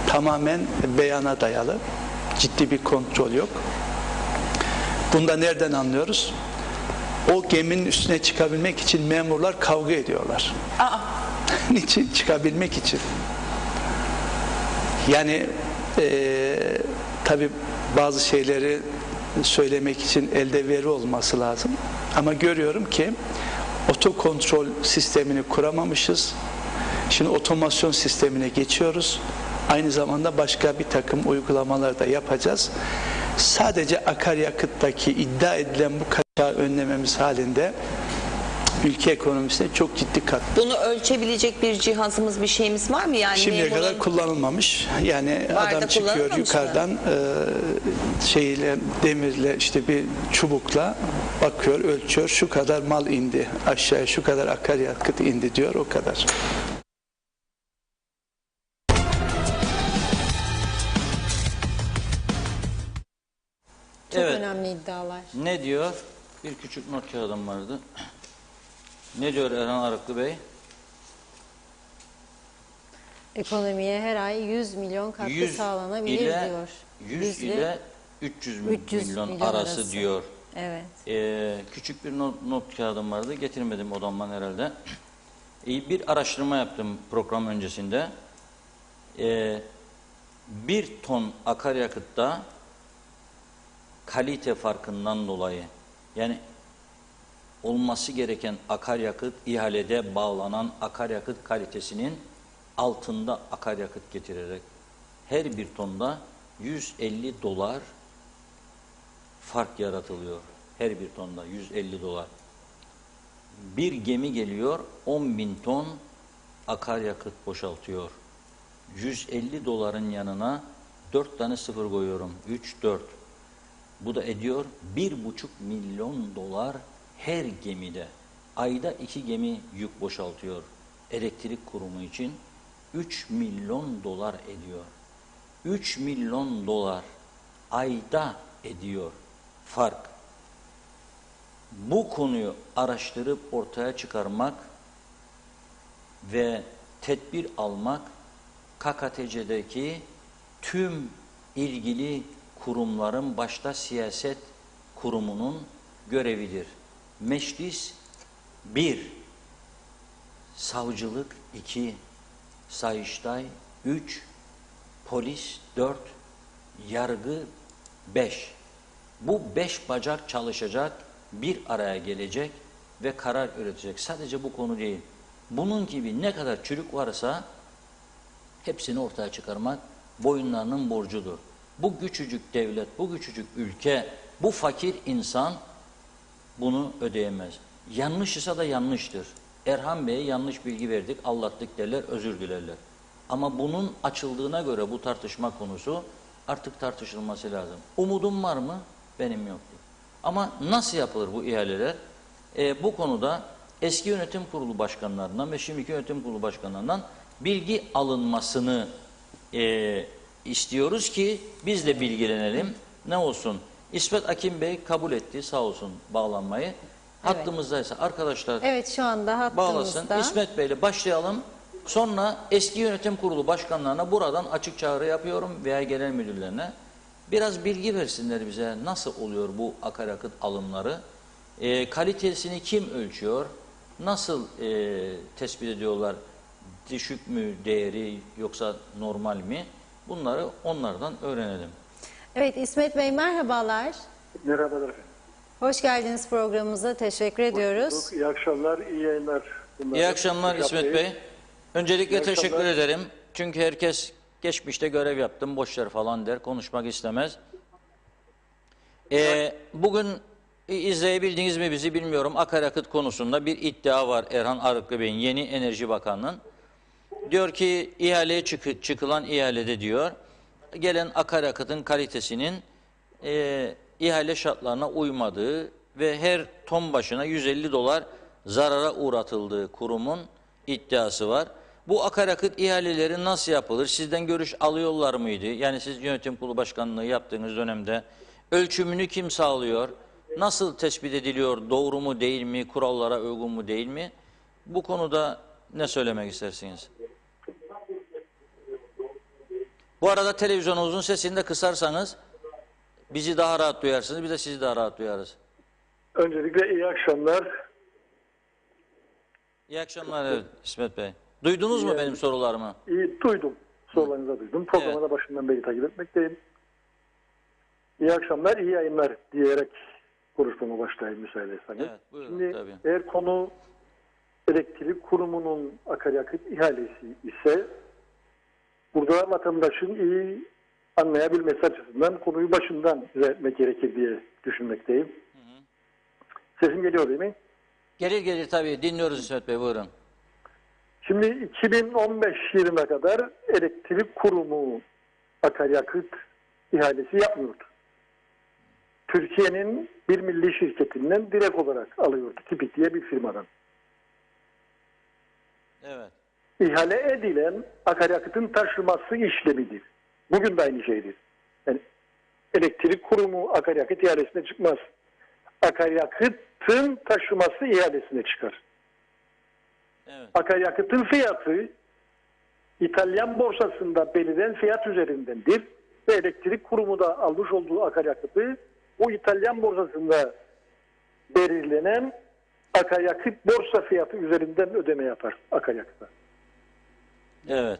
Tamamen beyana dayalı. Ciddi bir kontrol yok. Bunda nereden anlıyoruz? O geminin üstüne çıkabilmek için memurlar kavga ediyorlar. Niçin? Çıkabilmek için. Yani tabii bazı şeyleri söylemek için elde veri olması lazım. Ama görüyorum ki otokontrol sistemini kuramamışız. Şimdi otomasyon sistemine geçiyoruz. Aynı zamanda başka bir takım uygulamalar da yapacağız. Sadece akaryakıttaki iddia edilen bu kaçağı önlememiz halinde ülke ekonomisine çok ciddi katkı. Bunu ölçebilecek bir cihazımız, bir şeyimiz var mı? Yani şimdiye kadar kullanılmamış. Yani adam çıkıyor yukarıdan demirle, işte bir çubukla bakıyor, ölçüyor. Şu kadar mal indi aşağıya, şu kadar akaryakıt indi diyor, o kadar. Çok Evet. önemli iddialar. Ne diyor? Bir küçük not kağıdım vardı. Ne diyor Erhan Arıklı Bey? Ekonomiye her ay 100 milyon katkı sağlanabilir diyor. 100 ile 300 milyon arası diyor. Evet. Küçük bir not kağıdım vardı. Getirmedim odamdan herhalde. Bir araştırma yaptım program öncesinde. 1 ton akaryakıtta kalite farkından dolayı, yani olması gereken akaryakıt, ihalede bağlanan akaryakıt kalitesinin altında akaryakıt getirerek her bir tonda 150 dolar fark yaratılıyor. Her bir tonda 150 dolar. Bir gemi geliyor, 10.000 ton akaryakıt boşaltıyor. 150 doların yanına 4 tane sıfır koyuyorum. 3, 4. Bu da ediyor 1,5 milyon dolar her gemide. Ayda 2 gemi yük boşaltıyor. Elektrik kurumu için 3 milyon dolar ediyor. 3 milyon dolar ayda ediyor fark. Bu konuyu araştırıp ortaya çıkarmak ve tedbir almak KKTC'deki tüm ilgili kurumların, başta siyaset kurumunun görevidir. Meclis 1, savcılık 2, Sayıştay 3, polis 4, yargı 5. Bu 5 bacak çalışacak, bir araya gelecek ve karar üretecek. Sadece bu konu değil. Bunun gibi ne kadar çürük varsa hepsini ortaya çıkarmak boyunlarının borcudur. Bu küçücük devlet, bu küçücük ülke, bu fakir insan bunu ödeyemez. Yanlış ise da yanlıştır. Erhan Bey'e yanlış bilgi verdik, aldattık derler, özür dilerler. Ama bunun açıldığına göre bu tartışma konusu artık tartışılması lazım. Umudum var mı? Benim yoktu. Ama nasıl yapılır bu ihaleler? Bu konuda eski yönetim kurulu başkanlarından ve şimdiki yönetim kurulu başkanlarından bilgi alınmasını istiyoruz ki biz de bilgilenelim. Ne olsun? İsmet Akin Bey kabul etti sağ olsun bağlanmayı. Hattımızdaysa arkadaşlar evet, şu anda hattımızda. Bağlasın. İsmet Bey'le başlayalım. Sonra eski yönetim kurulu başkanlarına buradan açık çağrı yapıyorum veya genel müdürlerine. Biraz bilgi versinler bize. Nasıl oluyor bu akaryakıt alımları? Kalitesini kim ölçüyor? Nasıl tespit ediyorlar? Düşük mü değeri yoksa normal mi? Bunları onlardan öğrenelim. Evet İsmet Bey merhabalar. Merhabalar efendim. Hoş geldiniz programımıza. Teşekkür ediyoruz. İyi akşamlar, iyi yayınlar. İyi akşamlar İsmet Bey. Öncelikle İyi teşekkür akşamlar. ederim. Çünkü herkes geçmişte görev yaptım, boşver falan der, konuşmak istemez. Bugün izleyebildiğiniz mi bizi bilmiyorum. Akaryakıt konusunda bir iddia var Erhan Arıklı Bey'in, yeni Enerji Bakanı'nın. Diyor ki ihaleye çıkılan ihalede diyor, gelen akaryakıtın kalitesinin ihale şartlarına uymadığı ve her ton başına 150 dolar zarara uğratıldığı kurumun iddiası var. Bu akaryakıt ihaleleri nasıl yapılır? Sizden görüş alıyorlar mıydı? Yani siz yönetim kurulu başkanlığı yaptığınız dönemde ölçümünü kim sağlıyor? Nasıl tespit ediliyor? Doğru mu değil mi? Kurallara uygun mu değil mi? Bu konuda ne söylemek istersiniz? Bu arada televizyonunuzun sesini de kısarsanız bizi daha rahat duyarsınız. Bir de sizi daha rahat duyarız. Öncelikle iyi akşamlar. İyi akşamlar evet, İsmet Bey. Duydunuz mu benim sorularımı? İyi duydum. Sorularınızı duydum. Programı da başından beri takip etmekteyim. İyi akşamlar, iyi yayınlar diyerek konuşmama başlayayım müsaadenizle. Evet, buyurun, Şimdi tabii. eğer konu elektrik kurumunun akaryakıt ihalesi ise burada vatandaşın iyi anlayabilmesi açısından konuyu başından düzeltmek gerekir diye düşünmekteyim. Sesim geliyor değil mi? Gelir tabii. Dinliyoruz İsmet Bey, buyurun. Şimdi 2015 yılına kadar elektrik kurumu akaryakıt ihalesi yapmıyordu. Türkiye'nin bir milli şirketinden direkt olarak alıyordu. Tipik diye bir firmadan. Evet. İhale edilen akaryakıtın taşıması işlemidir. Bugün de aynı şeydir. Yani elektrik kurumu akaryakıt ihalesine çıkmaz. Akaryakıtın taşıması ihalesine çıkar. Evet. Akaryakıtın fiyatı İtalyan borsasında belirlenen fiyat üzerindendir ve elektrik kurumu da almış olduğu akaryakıtı o İtalyan borsasında belirlenen akaryakıt borsa fiyatı üzerinden ödeme yapar akaryakıta. Evet.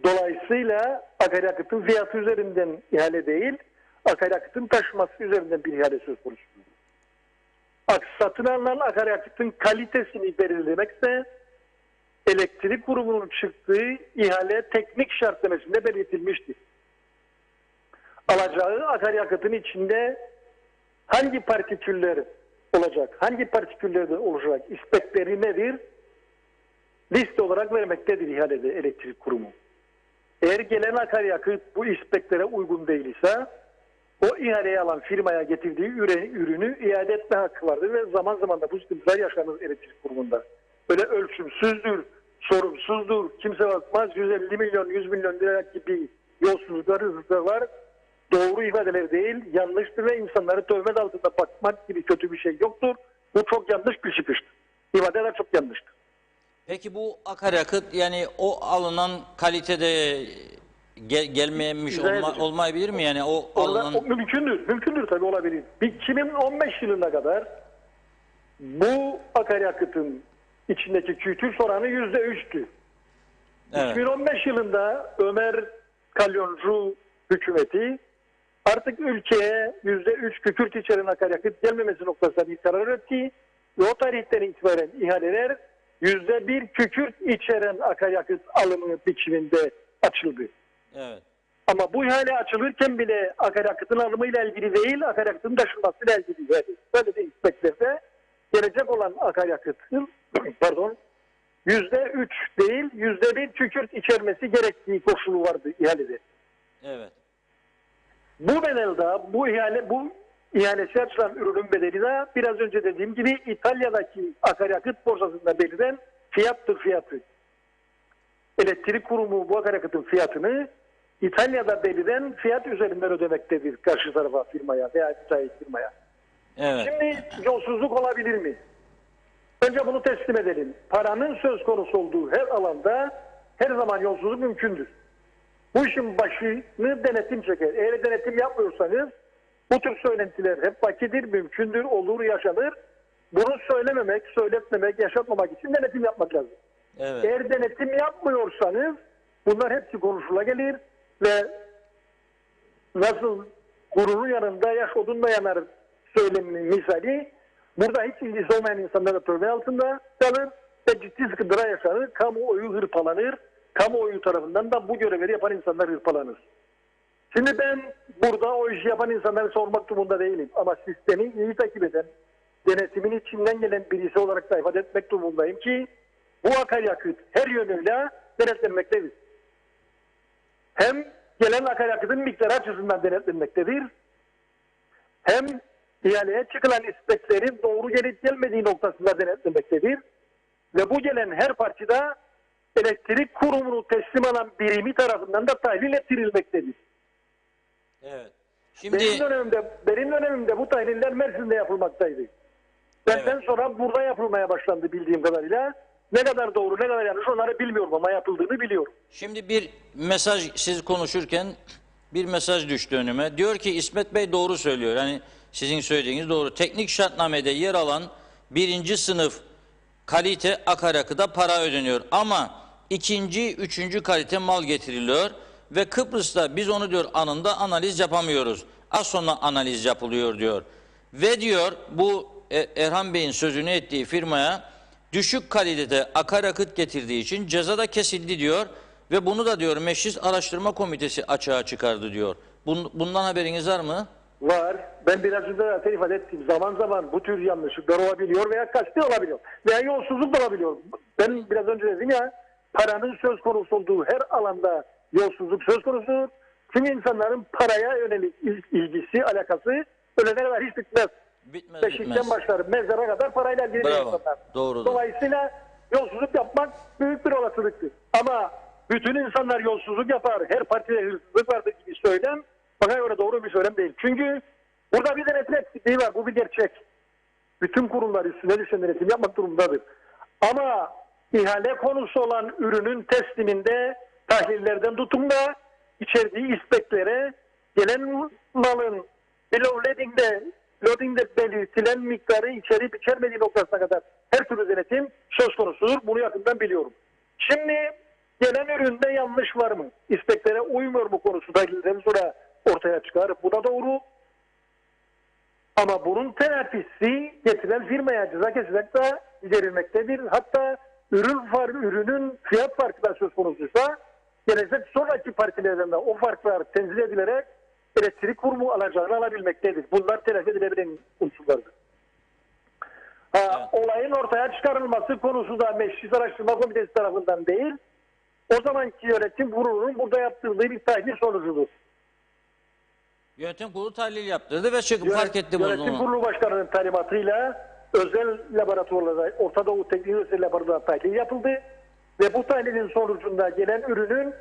Dolayısıyla akaryakıtın fiyatı üzerinden ihale değil, akaryakıtın taşıması üzerinden bir ihale söz konusudur. Satın alınan akaryakıtın kalitesini belirlemekse elektrik kurumunun çıktığı ihale teknik şartnamesinde belirtilmiştir. Alacağı akaryakıtın içinde hangi partiküller olacak, hangi partiküllerde olacak, ispekleri nedir? Liste olarak vermektedir ihalede elektrik kurumu. Eğer gelen akaryakıt bu ispeklere uygun değilse o ihaleyi alan firmaya getirdiği ürünü iade etme hakkı vardır ve zaman zaman da bu sıkıntılar yaşanır elektrik kurumunda. Öyle ölçümsüzdür, sorumsuzdur, kimse bakmaz, 150 milyon, 100 milyon lira gibi yolsuzluklar, hırsızlıklar var. Doğru ifadeler değil, yanlıştır ve insanları töhmet altında bakmak gibi kötü bir şey yoktur. Bu çok yanlış bir çıkıştır. İfadeler çok yanlıştır. Peki bu akaryakıt yani o alınan kalitede gelmemiş olmayabilir mi? Yani o alınan... O mümkündür tabii olabilir. 2015 yılına kadar bu akaryakıtın içindeki kükürt oranı %3'tü. Evet. 2015 yılında Ömer Kalyoncu hükümeti artık ülkeye %3 kükürt içeren akaryakıt gelmemesi noktasında bir karar etti ve o tarihten itibaren ihaleler %1 kükürt içeren akaryakıt alımı biçiminde açıldı. Evet. Ama bu ihale açılırken bile akaryakıtın alımıyla ilgili değil, akaryakıtın taşınmasıyla ilgili verdi. Böyle de isteklerde gelecek olan akaryakıtın %3 değil, %1 kükürt içermesi gerektiği koşulu vardı ihalede. Evet. Bu bedelde bu ihalesi açılan ürünün bedeli de biraz önce dediğim gibi İtalya'daki akaryakıt borsasında belirlen fiyatı. Elektrik kurumu bu akaryakıtın fiyatını İtalya'da belirlen fiyat üzerinden ödemektedir karşı tarafa, firmaya veya müteahhit firmaya. Evet. Şimdi yolsuzluk olabilir mi? Önce bunu teslim edelim. Paranın söz konusu olduğu her alanda her zaman yolsuzluk mümkündür. Bu işin başını denetim çeker. Eğer denetim yapmıyorsanız bu tür söylentiler hep vakidir, mümkündür, olur, yaşanır. Bunu söylememek, söyletmemek, yaşatmamak için denetim yapmak lazım. Evet. Eğer denetim yapmıyorsanız bunlar hepsi konuşula gelir ve nasıl gururun yanında yaş odunla yanar söyleminin misali burada hiç ilgisi olmayan insanlar da tövbe altında kalır ve ciddi sıkıntılar yaşanır. Kamuoyu hırpalanır. Kamuoyu tarafından da bu görevleri yapan insanlar hırpalanır. Şimdi ben burada o işi yapan insanları sormak durumunda değilim. Ama sistemi iyi takip eden, denetimin içinden gelen birisi olarak da ifade etmek durumundayım ki bu akaryakıt her yönüyle denetlenmektedir. Hem gelen akaryakıtın miktarı açısından denetlenmektedir. Hem ihaleye çıkılan ispeklerin doğru gelip gelmediği noktasında denetlenmektedir. Ve bu gelen her parçada elektrik kurumunu teslim alan birimi tarafından da tahlil ettirilmektedir. Evet. Şimdi Benim dönemimde bu tahliller Mersin'de yapılmaktaydı. Benden sonra burada yapılmaya başlandı bildiğim kadarıyla. Ne kadar doğru ne kadar yanlış onları bilmiyorum ama yapıldığını biliyorum. Şimdi bir mesaj siz konuşurken bir mesaj düştü önüme. Diyor ki İsmet Bey doğru söylüyor. Yani sizin söylediğiniz doğru. Teknik şartnamede yer alan 1. sınıf kalite akaryakıda para ödeniyor. Ama 2. 3. kalite mal getiriliyor. Ve Kıbrıs'ta biz onu diyor anında analiz yapamıyoruz. Az sonra analiz yapılıyor diyor. Ve diyor bu Erhan Bey'in sözünü ettiği firmaya düşük kalitede akaryakıt getirdiği için ceza da kesildi diyor. Ve bunu da diyor Meclis Araştırma Komitesi açığa çıkardı diyor. Bundan haberiniz var mı? Var. Ben biraz önce zaten ifade ettim. Zaman zaman bu tür yanlışlıklar olabiliyor veya kasti olabiliyor. Veya yolsuzluk da olabiliyor. Ben biraz önce dedim ya paranın söz konusu olduğu her alanda yolsuzluk söz konusudur. Kimi insanların paraya yönelik ilgisi, alakası ölene kadar hiç bitmez. Beşikten başlar mezara kadar parayla ilgileniyor insanlar. Doğru. Dolayısıyla yolsuzluk yapmak büyük bir olasılıktır. Ama bütün insanlar yolsuzluk yapar, her partide hırsızlık vardır gibi söylem bana göre doğru bir söylem değil. Çünkü burada bir denetim eksikliği var, bu bir gerçek. Bütün kurumlar üstüne düşen denetim yapmak durumundadır. Ama ihale konusu olan ürünün tesliminde tahlillerden tutun da içerdiği isteklere gelen malın loading'de belirtilen miktarı içerip içermediği noktasına kadar her türlü denetim söz konusudur. Bunu yakından biliyorum. Şimdi gelen üründe yanlış var mı? İsteklere uymuyor mu konusu tahlilden sonra ortaya çıkar. Bu da doğru. Ama bunun telafisi getirilen firmaya ceza kesilerek de giderilmektedir. Hatta ürünün fiyat farkı da söz konusuysa gelecek sonraki partilerden de o farklar tenzil edilerek elektrik kurumu alacağını alabilmektedir. Bunlar telafi edilebilen unsurlardır. Olayın ortaya çıkarılması konusu da Meclis Araştırma Komitesi tarafından değil, o zamanki yönetim kurulunun burada yaptırdığı bir tahlil sonucudur. Yönetim kurulu tahlil yaptırdı ve çıkıp fark etti bunu. Yönetim kurulu başkanının talimatıyla özel laboratuvarlarda, Orta Doğu Teknik Üniversitesi laboratuvarında tahlil yapıldı ve bu tahlilin sonucunda gelen ürünün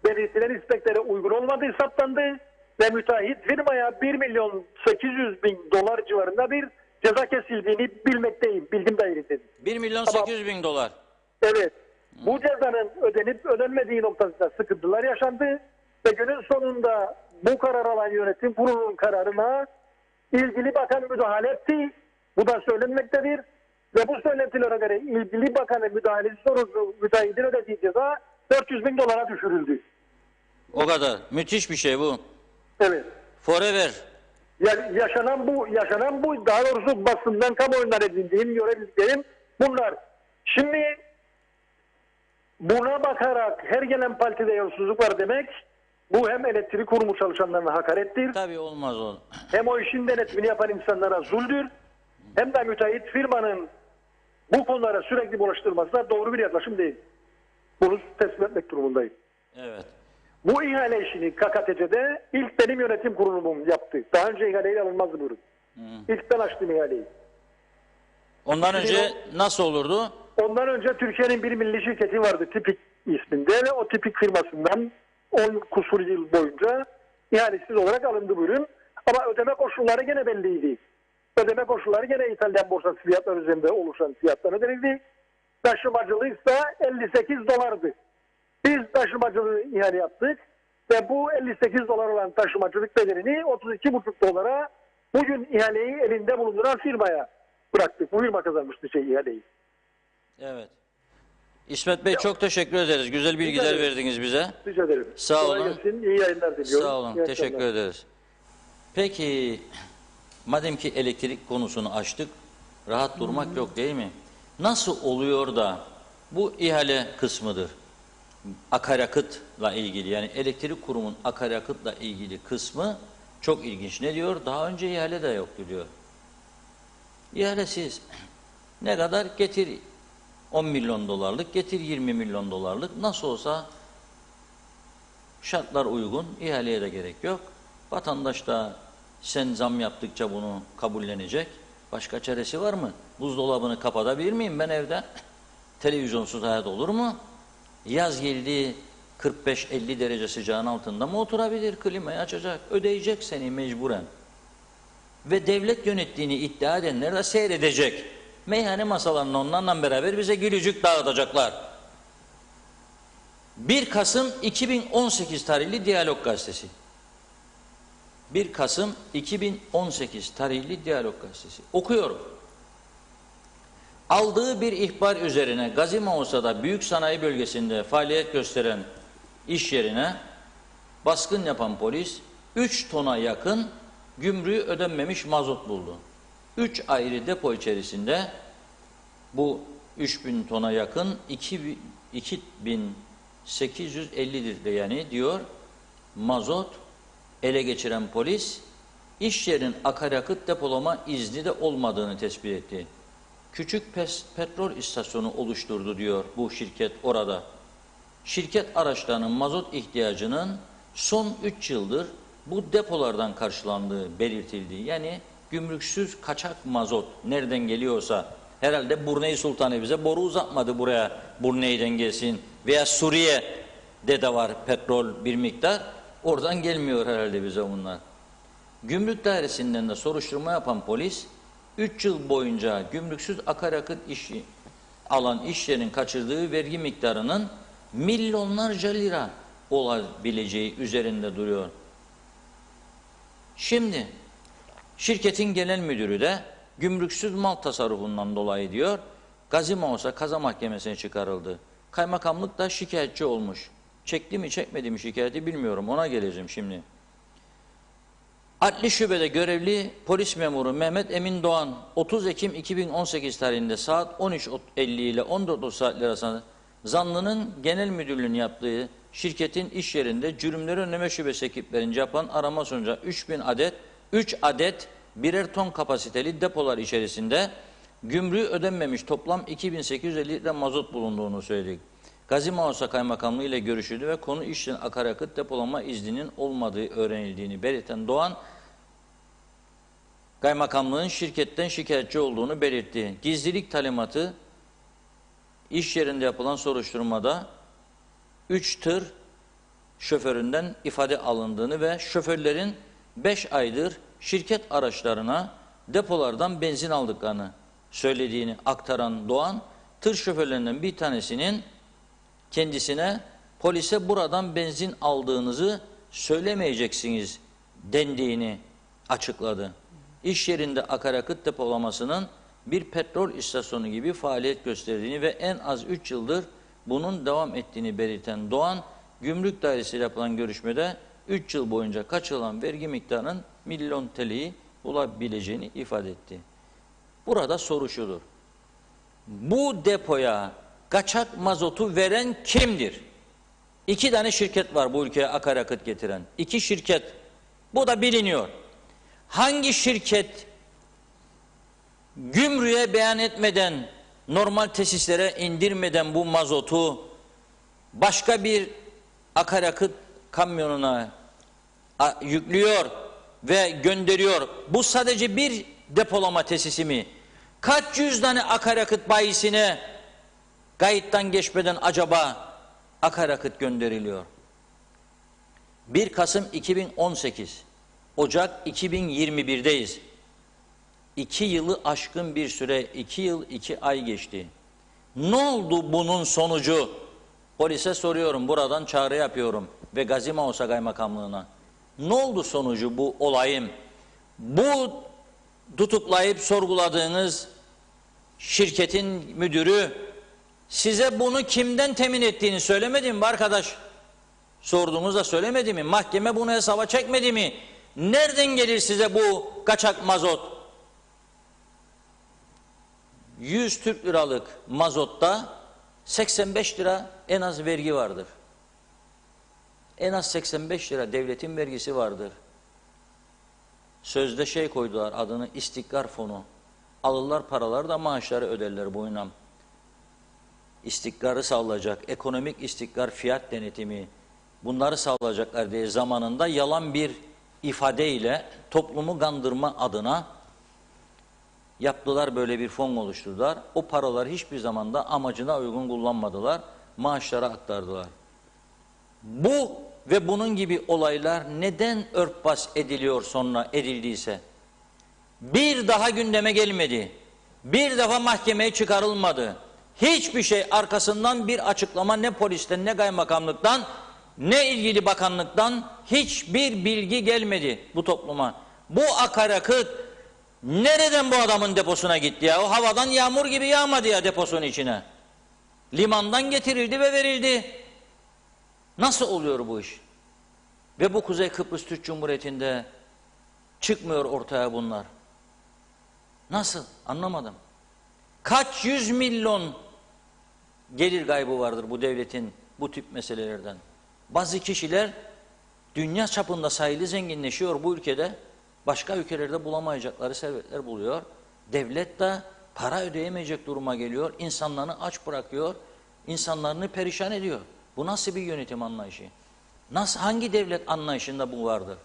belirtilen isteklere uygun olmadığı saptandı ve müteahhit firmaya 1.800.000 dolar civarında bir ceza kesildiğini bilmekteyim, bilgim dahilindedir. 1.800.000 dolar. Evet. Bu cezanın ödenip ödenmediği noktasında sıkıntılar yaşandı ve günün sonunda bu karar alan yönetim kurulunun kararına ilgili bakan müdahale etti. Bu da söylenmektedir. Ve bu söylentilere göre ilgili bakanın müdahalesi sonucu müteahhitin ödediği ceza 400.000 dolara düşürüldü. O kadar. Müthiş bir şey bu. Evet. Forever. Yani yaşanan bu daha doğrusu basından kamuoyundan edindiğim, görebildiklerim bunlar. Şimdi buna bakarak her gelen partide yolsuzluk var demek, bu hem elektrik kurumu çalışanlarına hakarettir. Tabii olmaz o. Hem o işin denetimini yapan insanlara zuldür. Hem de müteahhit firmanın bu konulara sürekli bulaştırılması da doğru bir yaklaşım değil. Bunu teslim etmek durumundayım. Evet. Bu ihale işini KKTC'de ilk benim yönetim kurulumum yaptı. Daha önce ihaleyle alınmazdı bu ürün. İlk ben açtım ihaleyi. Ondan önce nasıl olurdu? Ondan önce Türkiye'nin bir milli şirketi vardı Tipik isminde ve o Tipik firmasından 10 kusur yıl boyunca ihalesiz olarak alındı bu ürün. Ama ödeme koşulları gene belliydi. Ödeme koşulları gene İtalyan borsası fiyatları üzerinde oluşan fiyatlar ödenildi. Taşımacılığı ise 58 dolardı. Biz taşımacılığı ihale yaptık. ve bu 58 dolar olan taşımacılık bedelini 32,5 dolara bugün ihaleyi elinde bulunduran firmaya bıraktık. Bu firma kazanmıştı ihaleyi. Evet. İsmet Bey çok teşekkür ederiz. Güzel bilgiler verdiniz bize. Rica ederim. Sağ Kolay olun. gelsin. İyi yayınlar diliyorum. Sağ olun. İyi Teşekkür akşamlar. ederiz. Peki madem ki elektrik konusunu açtık, rahat durmak yok değil mi? Nasıl oluyor da bu ihale kısmıdır? Akaryakıtla ilgili, yani elektrik kurumunun akaryakıtla ilgili kısmı çok ilginç. Ne diyor? Daha önce ihale de yoktu diyor. İhalesiz. Ne kadar? Getir 10 milyon dolarlık, getir 20 milyon dolarlık. Nasıl olsa şartlar uygun, ihaleye de gerek yok. Vatandaş da sen zam yaptıkça bunu kabullenecek. Başka çaresi var mı? Buzdolabını kapatabilir miyim ben evde? Televizyonsuz hayat olur mu? Yaz geldi 45-50 derece sıcağın altında mı oturabilir? Klimayı açacak, ödeyecek seni mecburen. Ve devlet yönettiğini iddia edenler de seyredecek. Meyhane masalarında onlarla beraber bize gülücük dağıtacaklar. 1 Kasım 2018 tarihli Diyalog Gazetesi. 1 Kasım 2018 tarihli Diyalog Gazetesi. Okuyorum. Aldığı bir ihbar üzerine Gazi Mausa'da büyük sanayi bölgesinde faaliyet gösteren iş yerine baskın yapan polis 3 tona yakın gümrüğü ödenmemiş mazot buldu. 3 ayrı depo içerisinde bu 3000 tona yakın 2850'dir de yani diyor mazot ele geçiren polis iş yerinin akaryakıt depolama izni de olmadığını tespit etti. Küçük petrol istasyonu oluşturdu diyor bu şirket orada. Şirket araçlarının mazot ihtiyacının son 3 yıldır bu depolardan karşılandığı belirtildi. Yani gümrüksüz kaçak mazot nereden geliyorsa herhalde Brunei Sultanı bize boru uzatmadı buraya Brunei'den gelsin veya Suriye'de de var petrol bir miktar oradan gelmiyor herhalde bize bunlar. Gümrük dairesinden de soruşturma yapan polis 3 yıl boyunca gümrüksüz akaryakıt işi alan iş yerinin kaçırdığı vergi miktarının milyonlarca lira olabileceği üzerinde duruyor. Şimdi şirketin genel müdürü de gümrüksüz mal tasarrufundan dolayı diyor Gazi Mausa Kaza Mahkemesi'ne çıkarıldı. Kaymakamlık da şikayetçi olmuş. Çekti mi çekmedi mi şikayeti bilmiyorum, ona geleceğim şimdi. Adli şubede görevli polis memuru Mehmet Emin Doğan 30 Ekim 2018 tarihinde saat 13.50 ile 14 saatler arasında zanlının genel müdürlüğünü yaptığı şirketin iş yerinde cürümleri önleme şubesi ekiplerince yapan arama sonucu 3 adet birer ton kapasiteli depolar içerisinde gümrüğü ödenmemiş toplam 2850 litre mazot bulunduğunu söyledik. Gazi Mausa Kaymakamlığı ile görüşüldü ve konu işlerin akaryakıt depolama izninin olmadığı öğrenildiğini belirten Doğan, Kaymakamlığın şirketten şikayetçi olduğunu belirtti. Gizlilik talimatı iş yerinde yapılan soruşturmada 3 tır şoföründen ifade alındığını ve şoförlerin 5 aydır şirket araçlarına depolardan benzin aldıklarını söylediğini aktaran Doğan, tır şoförlerinden bir tanesinin kendisine polise buradan benzin aldığınızı söylemeyeceksiniz dendiğini açıkladı. İş yerinde akaryakıt depolamasının bir petrol istasyonu gibi faaliyet gösterdiğini ve en az 3 yıldır bunun devam ettiğini belirten Doğan, gümrük dairesiyle yapılan görüşmede 3 yıl boyunca kaçırılan vergi miktarının milyon TL'yi bulabileceğini ifade etti. Burada soru şudur. Bu depoya kaçak mazotu veren kimdir? 2 tane şirket var bu ülkeye akaryakıt getiren. 2 şirket. Bu da biliniyor. Hangi şirket gümrüğe beyan etmeden, normal tesislere indirmeden bu mazotu başka bir akaryakıt kamyonuna yüklüyor ve gönderiyor? Bu sadece bir depolama tesisi mi? Kaç yüz tane akaryakıt bayisine kayıttan geçmeden acaba akaryakıt gönderiliyor? 1 Kasım 2018, Ocak 2021'deyiz. 2 yılı aşkın bir süre, 2 yıl 2 ay geçti. Ne oldu bunun sonucu? Polise soruyorum, buradan çağrı yapıyorum. ve Gazi Mausa Kaymakamlığı'na. Ne oldu sonucu bu olayın? Bu tutuklayıp sorguladığınız şirketin müdürü size bunu kimden temin ettiğini söylemedi mi arkadaş? Sorduğunuzda söylemedi mi? Mahkeme bunu hesaba çekmedi mi? Nereden gelir size bu kaçak mazot? 100 Türk liralık mazotta 85 lira en az vergi vardır. En az 85 lira devletin vergisi vardır. Sözde şey koydular, adını istikrar fonu. Alırlar paralar da maaşları öderler boyuna. İstikrarı sağlayacak, ekonomik istikrar, fiyat denetimi, bunları sağlayacaklar diye zamanında yalan bir ifadeyle toplumu kandırma adına yaptılar, böyle bir fon oluşturdular. O paraları hiçbir zamanda amacına uygun kullanmadılar, maaşlara aktardılar. Bu ve bunun gibi olaylar neden örtbas ediliyor sonra edildiyse? Bir daha gündeme gelmedi, bir defa mahkemeye çıkarılmadı. Hiçbir şey arkasından bir açıklama ne polisten ne kaymakamlıktan ne ilgili bakanlıktan hiçbir bilgi gelmedi bu topluma. Bu akaryakıt nereden bu adamın deposuna gitti ya? O havadan yağmur gibi yağmadı ya deposunun içine. Limandan getirildi ve verildi. Nasıl oluyor bu iş? Ve bu Kuzey Kıbrıs Türk Cumhuriyeti'nde çıkmıyor ortaya bunlar. Nasıl? Anlamadım. Kaç yüz milyon gelir kaybı vardır bu devletin bu tip meselelerden. Bazı kişiler dünya çapında sayılı zenginleşiyor bu ülkede. Başka ülkelerde bulamayacakları servetler buluyor. Devlet de para ödeyemeyecek duruma geliyor. İnsanlarını aç bırakıyor. İnsanlarını perişan ediyor. Bu nasıl bir yönetim anlayışı? Hangi devlet anlayışında bu vardır?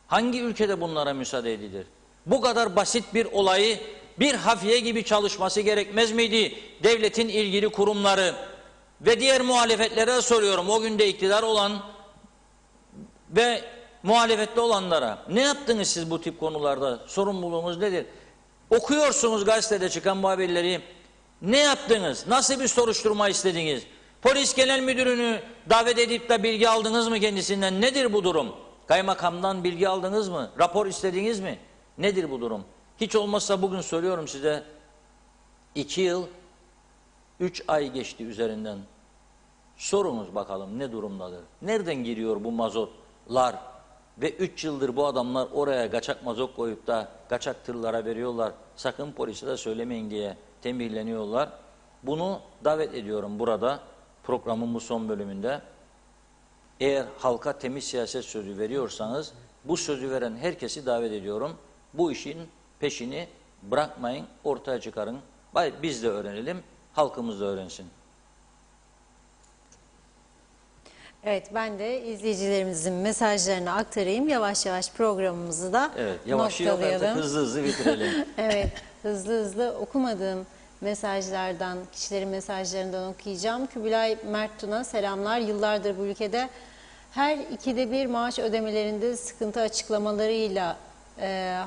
Hangi ülkede bunlara müsaade edilir? Bu kadar basit bir olayı bir hafiye gibi çalışması gerekmez miydi devletin ilgili kurumları? Ve diğer muhalefetlere soruyorum, o günde iktidar olan ve muhalefette olanlara, ne yaptınız siz bu tip konularda? Sorumluluğunuz nedir? Okuyorsunuz gazetede çıkan bu haberleri. Ne yaptınız? Nasıl bir soruşturma istediniz? Polis genel müdürünü davet edip de bilgi aldınız mı kendisinden? Nedir bu durum? Kaymakamdan bilgi aldınız mı? Rapor istediniz mi? Nedir bu durum? Hiç olmazsa bugün söylüyorum size, 2 yıl 3 ay geçti üzerinden. Sorunuz bakalım ne durumdadır? Nereden giriyor bu mazotlar? Ve 3 yıldır bu adamlar oraya kaçak mazot koyup da kaçak tırlara veriyorlar. Sakın polise de söylemeyin diye tembihleniyorlar. Bunu davet ediyorum burada, programın bu son bölümünde. Eğer halka temiz siyaset sözü veriyorsanız, bu sözü veren herkesi davet ediyorum. Bu işin peşini bırakmayın, ortaya çıkarın. Biz de öğrenelim, halkımız da öğrensin. Evet, ben de izleyicilerimizin mesajlarını aktarayım. Yavaş yavaş programımızı da noktalayalım. Hızlı hızlı bitirelim. Evet, hızlı hızlı okumadığım mesajlardan, kişilerin mesajlarından okuyacağım. Kübilay Merttun'a selamlar. Yıllardır bu ülkede her 2'de 1 maaş ödemelerinde sıkıntı açıklamalarıyla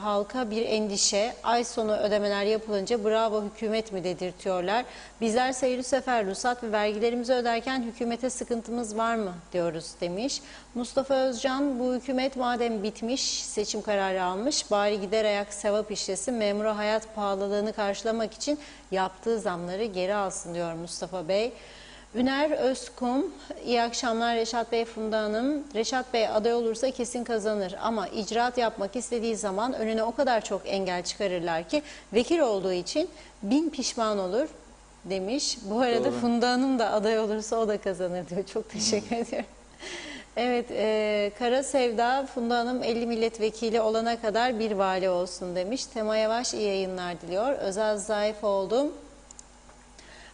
halka bir endişe. Ay sonu ödemeler yapılınca bravo hükümet mi dedirtiyorlar. Bizler sayılı sefer ruhsat ve vergilerimizi öderken hükümete sıkıntımız var mı diyoruz demiş. Mustafa Özcan, bu hükümet madem bitmiş, seçim kararı almış, bari gider ayak sevap işlesin, memura hayat pahalılığını karşılamak için yaptığı zamları geri alsın diyor Mustafa Bey. Üner Özkum, iyi akşamlar Reşat Bey, Funda Hanım. Reşat Bey aday olursa kesin kazanır ama icraat yapmak istediği zaman önüne o kadar çok engel çıkarırlar ki vekil olduğu için 1000 pişman olur demiş. Bu arada doğru. Funda Hanım da aday olursa o da kazanır diyor. Çok teşekkür ediyorum. Evet, Kara Sevda, Funda Hanım 50 milletvekili olana kadar bir vali olsun demiş. Tema Yavaş iyi yayınlar diliyor. Özel zayıf oldum.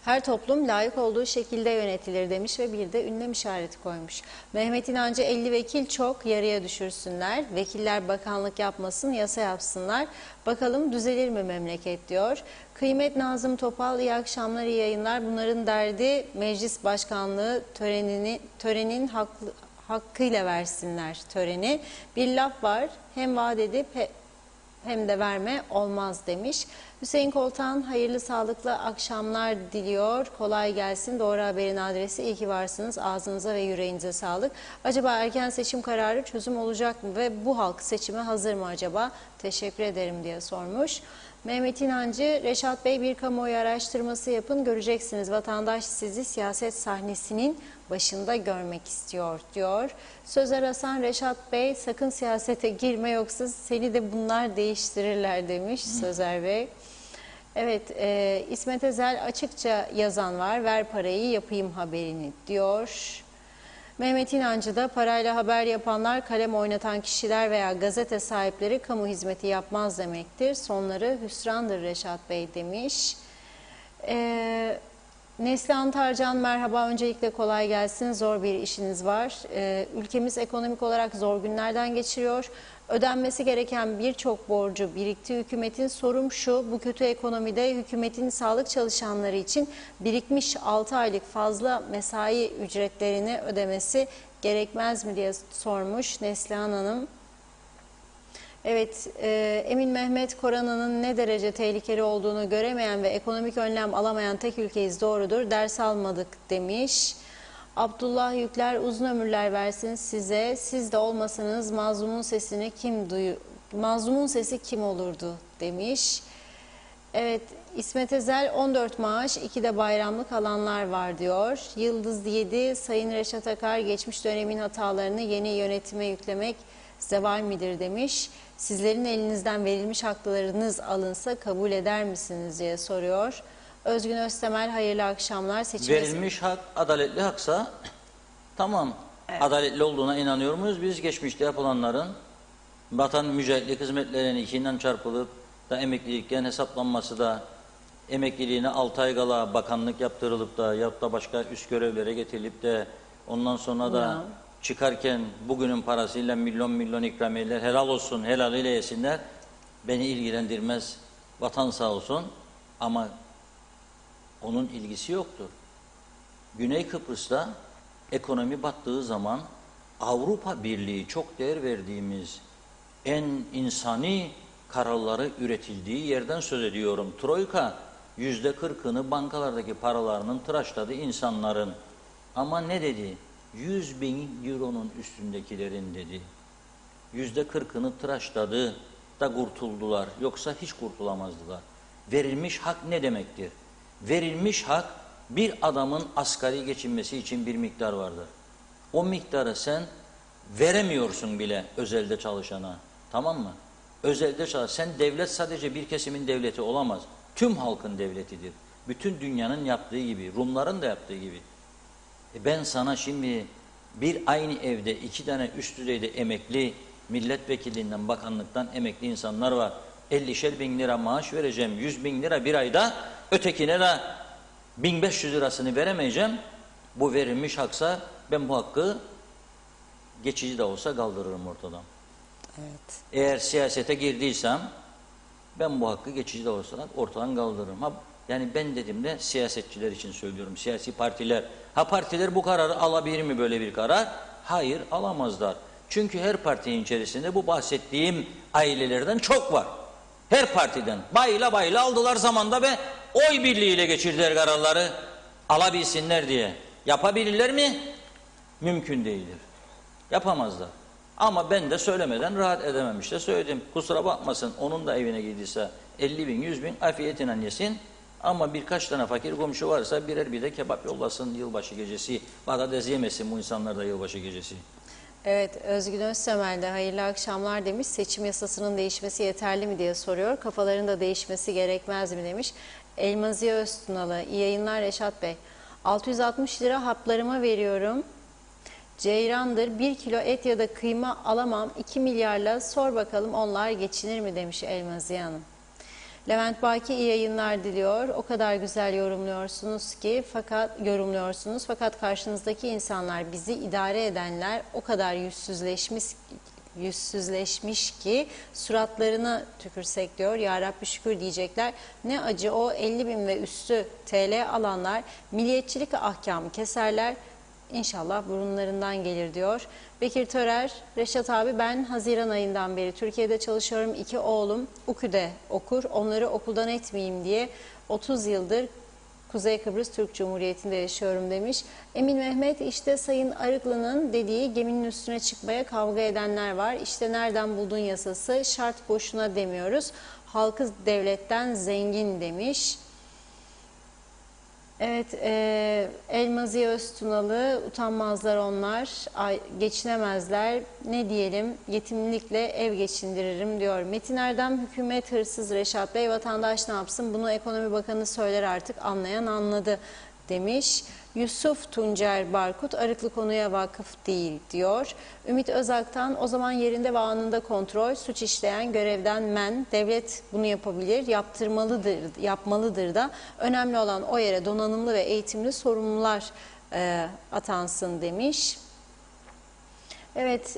Her toplum layık olduğu şekilde yönetilir demiş ve bir de ünlem işareti koymuş. Mehmet İnancı 50 vekil çok, yarıya düşürsünler. Vekiller bakanlık yapmasın, yasa yapsınlar. Bakalım düzelir mi memleket diyor. Kıymet Nazım Topal, iyi akşamlar, iyi yayınlar. Bunların derdi meclis başkanlığı törenin hakkıyla versinler töreni. Bir laf var, hem vaat edip hem de verme olmaz demiş. Hüseyin Koltan hayırlı sağlıklı akşamlar diliyor. Kolay gelsin. Doğru Haber'in adresi iyi ki varsınız. Ağzınıza ve yüreğinize sağlık. Acaba erken seçim kararı çözüm olacak mı ve bu halk seçime hazır mı acaba? Teşekkür ederim diye sormuş. Mehmet İnancı, Reşat Bey bir kamuoyu araştırması yapın, göreceksiniz vatandaş sizi siyaset sahnesinin başında görmek istiyor diyor. Sözer Hasan, Reşat Bey sakın siyasete girme yoksa seni de bunlar değiştirirler demiş Sözer Bey. Evet, İsmet Ezel açıkça yazan var, ver parayı yapayım haberini diyor. Mehmet İnancı da parayla haber yapanlar, kalem oynatan kişiler veya gazete sahipleri kamu hizmeti yapmaz demektir. Sonları hüsrandır Reşat Bey demiş. Neslihan Tarcan merhaba, öncelikle kolay gelsin, zor bir işiniz var. Ülkemiz ekonomik olarak zor günlerden geçiriyor. Ödenmesi gereken birçok borcu birikti hükümetin. Sorum şu, bu kötü ekonomide hükümetin sağlık çalışanları için birikmiş 6 aylık fazla mesai ücretlerini ödemesi gerekmez mi diye sormuş Neslihan Hanım. Evet, Emin Mehmet, koronanın ne derece tehlikeli olduğunu göremeyen ve ekonomik önlem alamayan tek ülkeyiz, doğrudur, ders almadık demiş. Abdullah Yükler, uzun ömürler versin size, siz de olmasanız mazlumun sesini mazlumun sesi kim olurdu demiş. Evet, İsmet Ezel, 14 maaş 2'de bayramlık alanlar var diyor. Yıldız 7, Sayın Reşat Akar, geçmiş dönemin hatalarını yeni yönetime yüklemek zeval midir demiş. Sizlerin elinizden verilmiş haklarınız alınsa kabul eder misiniz diye soruyor. Özgün Öztemel, hayırlı akşamlar. Verilmiş hak adaletli haksa tamam, evet. Adaletli olduğuna inanıyor muyuz? Biz geçmişte yapılanların vatan mücahitlik hizmetlerinin 2'den çarpılıp da emeklilikken hesaplanması da emekliliğine 6 ay kala bakanlık yaptırılıp da ya da başka üst görevlere getirilip de ondan sonra da çıkarken bugünün parasıyla milyon ikramiyeler, helal olsun, helaliyle yesinler, beni ilgilendirmez, vatan sağ olsun, ama onun ilgisi yoktur. Güney Kıbrıs'ta ekonomi battığı zaman Avrupa Birliği, çok değer verdiğimiz en insani kararları üretildiği yerden söz ediyorum. Troika %40'ını bankalardaki paralarının tıraşladı insanların. Ama ne dedi? 100.000 euronun üstündekilerin dedi. %40'ını tıraşladı da kurtuldular. Yoksa hiç kurtulamazdılar. Verilmiş hak ne demektir? Verilmiş hak, bir adamın asgari geçinmesi için bir miktar vardır. O miktarı sen veremiyorsun bile özelde çalışana. Tamam mı? Özelde çalış. Sen devlet sadece bir kesimin devleti olamaz. Tüm halkın devletidir. Bütün dünyanın yaptığı gibi, Rumların da yaptığı gibi. Ben sana şimdi bir aynı evde 2 tane üst düzeyde emekli, milletvekilinden, bakanlıktan emekli insanlar var. 50'şer bin lira maaş vereceğim, 100.000 lira bir ayda, ötekine de 1500 lirasını veremeyeceğim. Bu verilmiş haksa ben bu hakkı geçici de olsa kaldırırım ortadan. Evet. Eğer siyasete girdiysem ben bu hakkı geçici de olsa ortadan kaldırırım. Yani ben dediğimde siyasetçiler için söylüyorum, siyasi partiler. Partiler bu kararı alabilir mi, böyle bir karar? Hayır, alamazlar. Çünkü her partinin içerisinde bu bahsettiğim ailelerden çok var. Her partiden bayla aldılar zamanda ve oy birliğiyle geçirdiler kararları, alabilsinler diye. Yapabilirler mi? Mümkün değildir. Yapamazlar. Ama ben de söylemeden rahat edemem, işte söyledim. Kusura bakmasın, onun da evine girdiyse 50.000, 100.000 afiyetinden yesin. Ama birkaç tane fakir komşu varsa birer bir de kebap yollasın yılbaşı gecesi. Patates yemesin bu insanlar da yılbaşı gecesi. Evet, Özgün Öztemel de hayırlı akşamlar demiş. Seçim yasasının değişmesi yeterli mi diye soruyor. Kafaların da değişmesi gerekmez mi demiş. Elmaziye Öztunalı, iyi yayınlar Reşat Bey. 660 lira haplarıma veriyorum. Ceyrandır, 1 kilo et ya da kıyma alamam, 2 milyarla sor bakalım onlar geçinir mi demiş Elmaziye Hanım. Levent Baki iyi yayınlar diliyor. O kadar güzel yorumluyorsunuz fakat karşınızdaki insanlar, bizi idare edenler o kadar yüzsüzleşmiş ki suratlarına tükürsek diyor. Ya Rabbi şükür diyecekler. Ne acı o 50.000 ve üstü TL alanlar milliyetçilik ahkamı keserler. İnşallah burunlarından gelir diyor. Bekir Törer, Reşat abi ben Haziran ayından beri Türkiye'de çalışıyorum. 2 oğlum UKÜ'de okur. Onları okuldan etmeyeyim diye 30 yıldır Kuzey Kıbrıs Türk Cumhuriyeti'nde yaşıyorum demiş. Emin Mehmet, işte Sayın Arıklı'nın dediği geminin üstüne çıkmaya kavga edenler var. İşte nereden buldun yasası, şart boşuna demiyoruz. Halkı devletten zengin demiş. Evet, Elmazi Öztunalı, utanmazlar onlar, geçinemezler, ne diyelim, yetimlikle ev geçindiririm diyor. Metin Erdem, hükümet hırsız Reşat Bey, vatandaş ne yapsın, bunu Ekonomi Bakanı söyler artık, anlayan anladı demiş. Yusuf Tuncer Barkut, Arıklı konuya vakıf değil diyor. Ümit Özak'tan, o zaman yerinde ve anında kontrol, suç işleyen görevden men, devlet bunu yapabilir, yapmalıdır da. Önemli olan o yere donanımlı ve eğitimli sorumlular atansın demiş. Evet,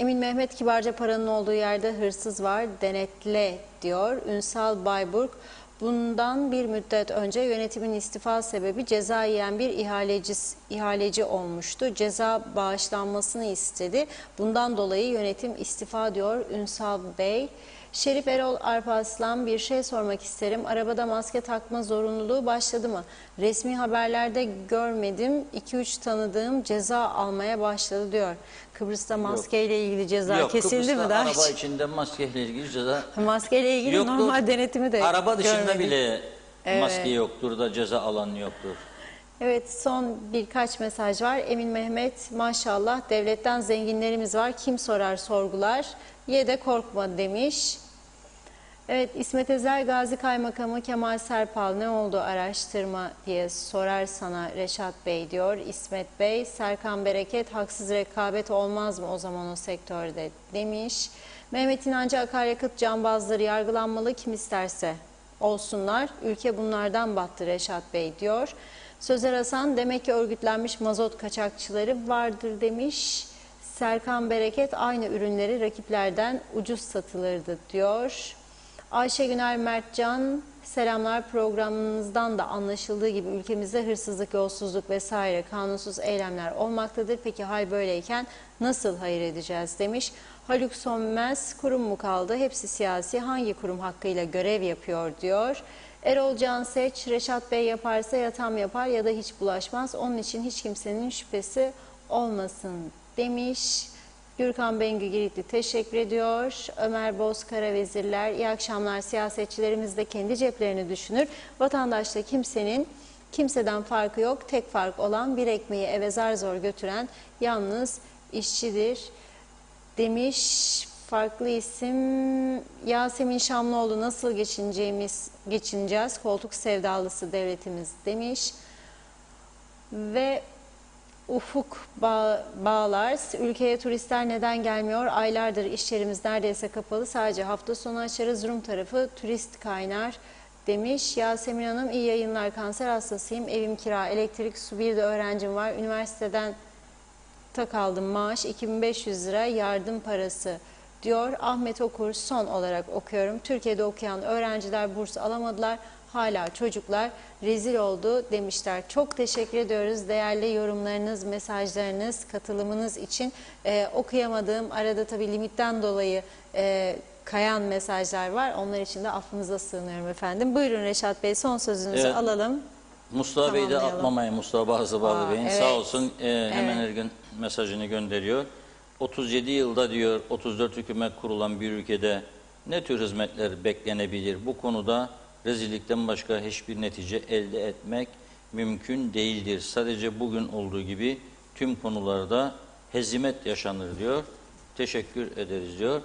Emin Mehmet, kibarca paranın olduğu yerde hırsız var, denetle diyor. Ünsal Bayburg, bundan bir müddet önce yönetimin istifa sebebi ceza yiyen bir ihaleci olmuştu. Ceza bağışlanmasını istedi. Bundan dolayı yönetim istifa diyor Ünsal Bey. Şerif Erol Arpaslan, bir şey sormak isterim. Arabada maske takma zorunluluğu başladı mı? Resmi haberlerde görmedim. 2-3 tanıdığım ceza almaya başladı diyor. Kıbrıs'ta maskeyle ilgili ceza kesildi mi daha araba hiç? içinde maskeyle ilgili ceza Maskeyle ilgili yoktur. normal denetimi de Araba dışında görmedim. bile Evet. maske yoktur da ceza alan yoktur. Evet, son birkaç mesaj var. Emin Mehmet, maşallah devletten zenginlerimiz var. Kim sorar sorgular. Ye de korkma demiş. Evet, İsmet Ezel, Gazi Kaymakamı Kemal Serpal ne oldu araştırma diye sorar sana Reşat Bey diyor. İsmet Bey, Serkan Bereket, haksız rekabet olmaz mı o zaman o sektörde demiş. Mehmet İnancı, akaryakıt cambazları yargılanmalı, kim isterse olsunlar. Ülke bunlardan battı Reşat Bey diyor. Sözer Hasan, demek ki örgütlenmiş mazot kaçakçıları vardır demiş. Serkan Bereket, aynı ürünleri rakiplerden ucuz satılırdı diyor. Ayşe Güner Mertcan, selamlar, programınızdan da anlaşıldığı gibi ülkemizde hırsızlık, yolsuzluk vesaire kanunsuz eylemler olmaktadır. Peki hal böyleyken nasıl hayır edeceğiz demiş. Haluk Sönmez, kurum mu kaldı? Hepsi siyasi, hangi kurum hakkıyla görev yapıyor diyor. Erol Canseç, Reşat Bey yaparsa ya tam yapar ya da hiç bulaşmaz. Onun için hiç kimsenin şüphesi olmasın demiş. Gürkan Bengü Giritli teşekkür ediyor. Ömer Bozkara, vezirler, iyi akşamlar. Siyasetçilerimiz de kendi ceplerini düşünür. Vatandaşta kimseden farkı yok. Tek fark olan bir ekmeği eve zar zor götüren yalnız işçidir demiş. Farklı isim Yasemin Şamlıoğlu, nasıl geçineceğiz? Koltuk sevdalısı devletimiz demiş. Ve Ufuk Bağlar, ülkeye turistler neden gelmiyor? Aylardır iş yerimiz neredeyse kapalı. Sadece hafta sonu açarız. Rum tarafı turist kaynar demiş. Yasemin Hanım, iyi yayınlar, kanser hastasıyım. Evim kira, elektrik, su, bir de öğrencim var. Üniversiteden kaldım, maaş 2500 lira yardım parası diyor. Ahmet Okur, son olarak okuyorum. Türkiye'de okuyan öğrenciler burs alamadılar. Hala çocuklar rezil oldu demişler. Çok teşekkür ediyoruz değerli yorumlarınız, mesajlarınız, katılımınız için. Okuyamadığım, arada tabii limitten dolayı kayan mesajlar var. Onlar için de affınıza sığınıyorum efendim. Buyurun Reşat Bey, son sözünüzü alalım. Mustafa Bey de atmamayın, Mustafa Bazıbağlı Bey'in. evet. Sağ olsun hemen her gün mesajını gönderiyor. 37 yılda diyor 34 hükümet kurulan bir ülkede ne tür hizmetler beklenebilir? Bu konuda rezillikten başka hiçbir netice elde etmek mümkün değildir. Sadece bugün olduğu gibi tüm konularda hezimet yaşanır diyor. Teşekkür ederiz diyor.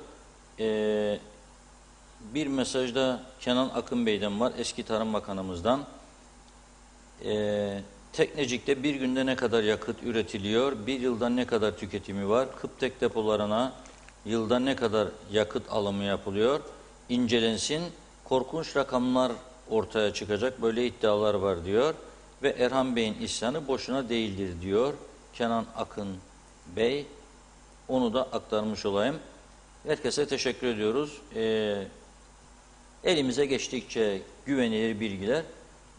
Bir mesajda Kenan Akın Bey'den var, eski Tarım Bakanımızdan. Teknecik'te bir günde ne kadar yakıt üretiliyor, bir yılda ne kadar tüketimi var, Kıptek depolarına yılda ne kadar yakıt alımı yapılıyor, incelensin, korkunç rakamlar ortaya çıkacak, böyle iddialar var diyor. Ve Erhan Bey'in isyanı boşuna değildir diyor Kenan Akın Bey. Onu da aktarmış olayım. Herkese teşekkür ediyoruz. Elimize geçtikçe güvenilir bilgiler,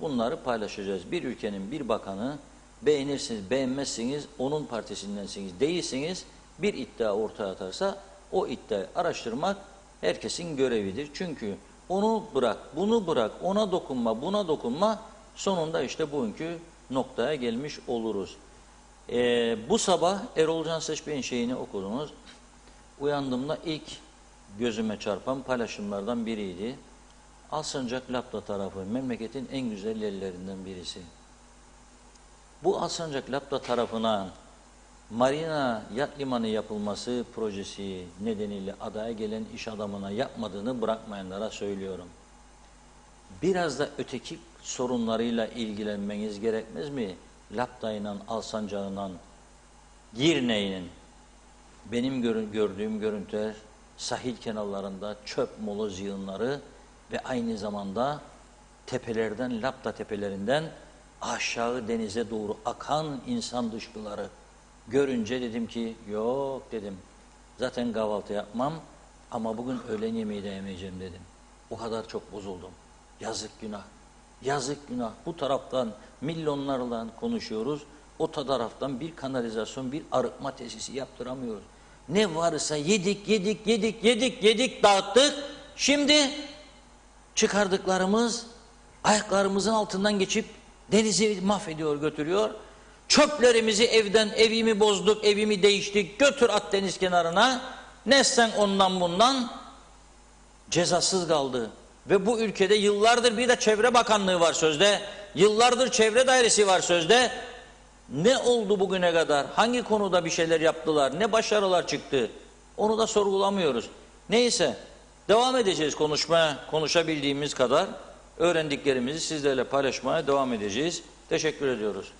bunları paylaşacağız. Bir ülkenin bir bakanı beğenirsiniz, beğenmezsiniz, onun partisindensiniz, değilsiniz, bir iddia ortaya atarsa o iddiayı araştırmak herkesin görevidir. Çünkü onu bırak, bunu bırak, ona dokunma, buna dokunma, sonunda işte bugünkü noktaya gelmiş oluruz. Bu sabah Erol Can Seçmen'in şeyini okudunuz. Uyandığımda ilk gözüme çarpan paylaşımlardan biriydi. Alsancak Lapta tarafı memleketin en güzel yerlerinden birisi. Bu Alsancak Lapta tarafına marina yat limanı yapılması projesi nedeniyle adaya gelen iş adamına yapmadığını bırakmayanlara söylüyorum. Biraz da öteki sorunlarıyla ilgilenmeniz gerekmez mi? Lapta'yla, Alsancak'la, Girne'nin benim gördüğüm görüntüler sahil kenarlarında çöp moloz yığınları ve aynı zamanda tepelerden, Lapta tepelerinden aşağı denize doğru akan insan dışkıları görünce dedim ki yok dedim. Zaten kahvaltı yapmam ama bugün öğlen yemeği de yemeyeceğim dedim. O kadar çok bozuldum. Yazık günah. Yazık günah. Bu taraftan milyonlarla konuşuyoruz. O taraftan bir kanalizasyon, bir arıtma tesisi yaptıramıyoruz. Ne varsa yedik, dağıttık. Şimdi çıkardıklarımız ayaklarımızın altından geçip denizi mahvediyor, götürüyor. Çöplerimizi evimi bozduk, evimi değiştik, götür at deniz kenarına. Ne sen ondan bundan cezasız kaldı. Ve bu ülkede yıllardır bir de Çevre Bakanlığı var sözde. Yıllardır Çevre Dairesi var sözde. Ne oldu bugüne kadar? Hangi konuda bir şeyler yaptılar? Ne başarılar çıktı? Onu da sorgulamıyoruz. Neyse, devam edeceğiz konuşmaya, konuşabildiğimiz kadar öğrendiklerimizi sizlerle paylaşmaya devam edeceğiz. Teşekkür ediyoruz.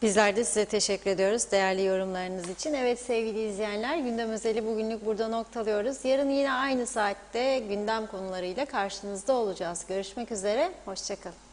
Bizler de size teşekkür ediyoruz değerli yorumlarınız için. Evet sevgili izleyenler, gündem özeli bugünlük burada noktalıyoruz. Yarın yine aynı saatte gündem konularıyla karşınızda olacağız. Görüşmek üzere, hoşça kalın.